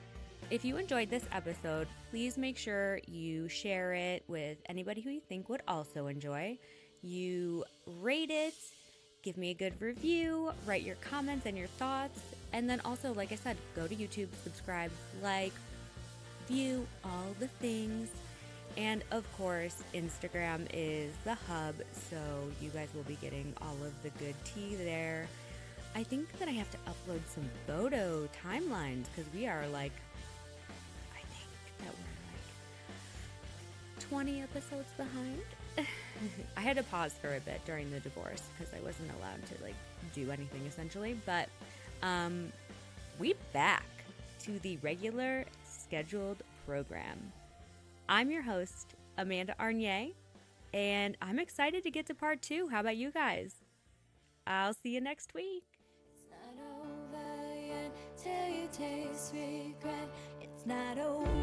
if you enjoyed this episode, please make sure you share it with anybody who you think would also enjoy. You rate it, give me a good review, write your comments and your thoughts, and then also, like I said, go to YouTube, subscribe, like, view, all the things. And of course, Instagram is the hub, so you guys will be getting all of the good tea there. I think that I have to upload some photo timelines because I think that we're like 20 episodes behind. I had to pause for a bit during the divorce because I wasn't allowed to do anything essentially, but we back to the regular scheduled program. I'm your host, Amanda Arnier, and I'm excited to get to part 2. How about you guys? I'll see you next week. It's not over yet till you taste regret. It's not over.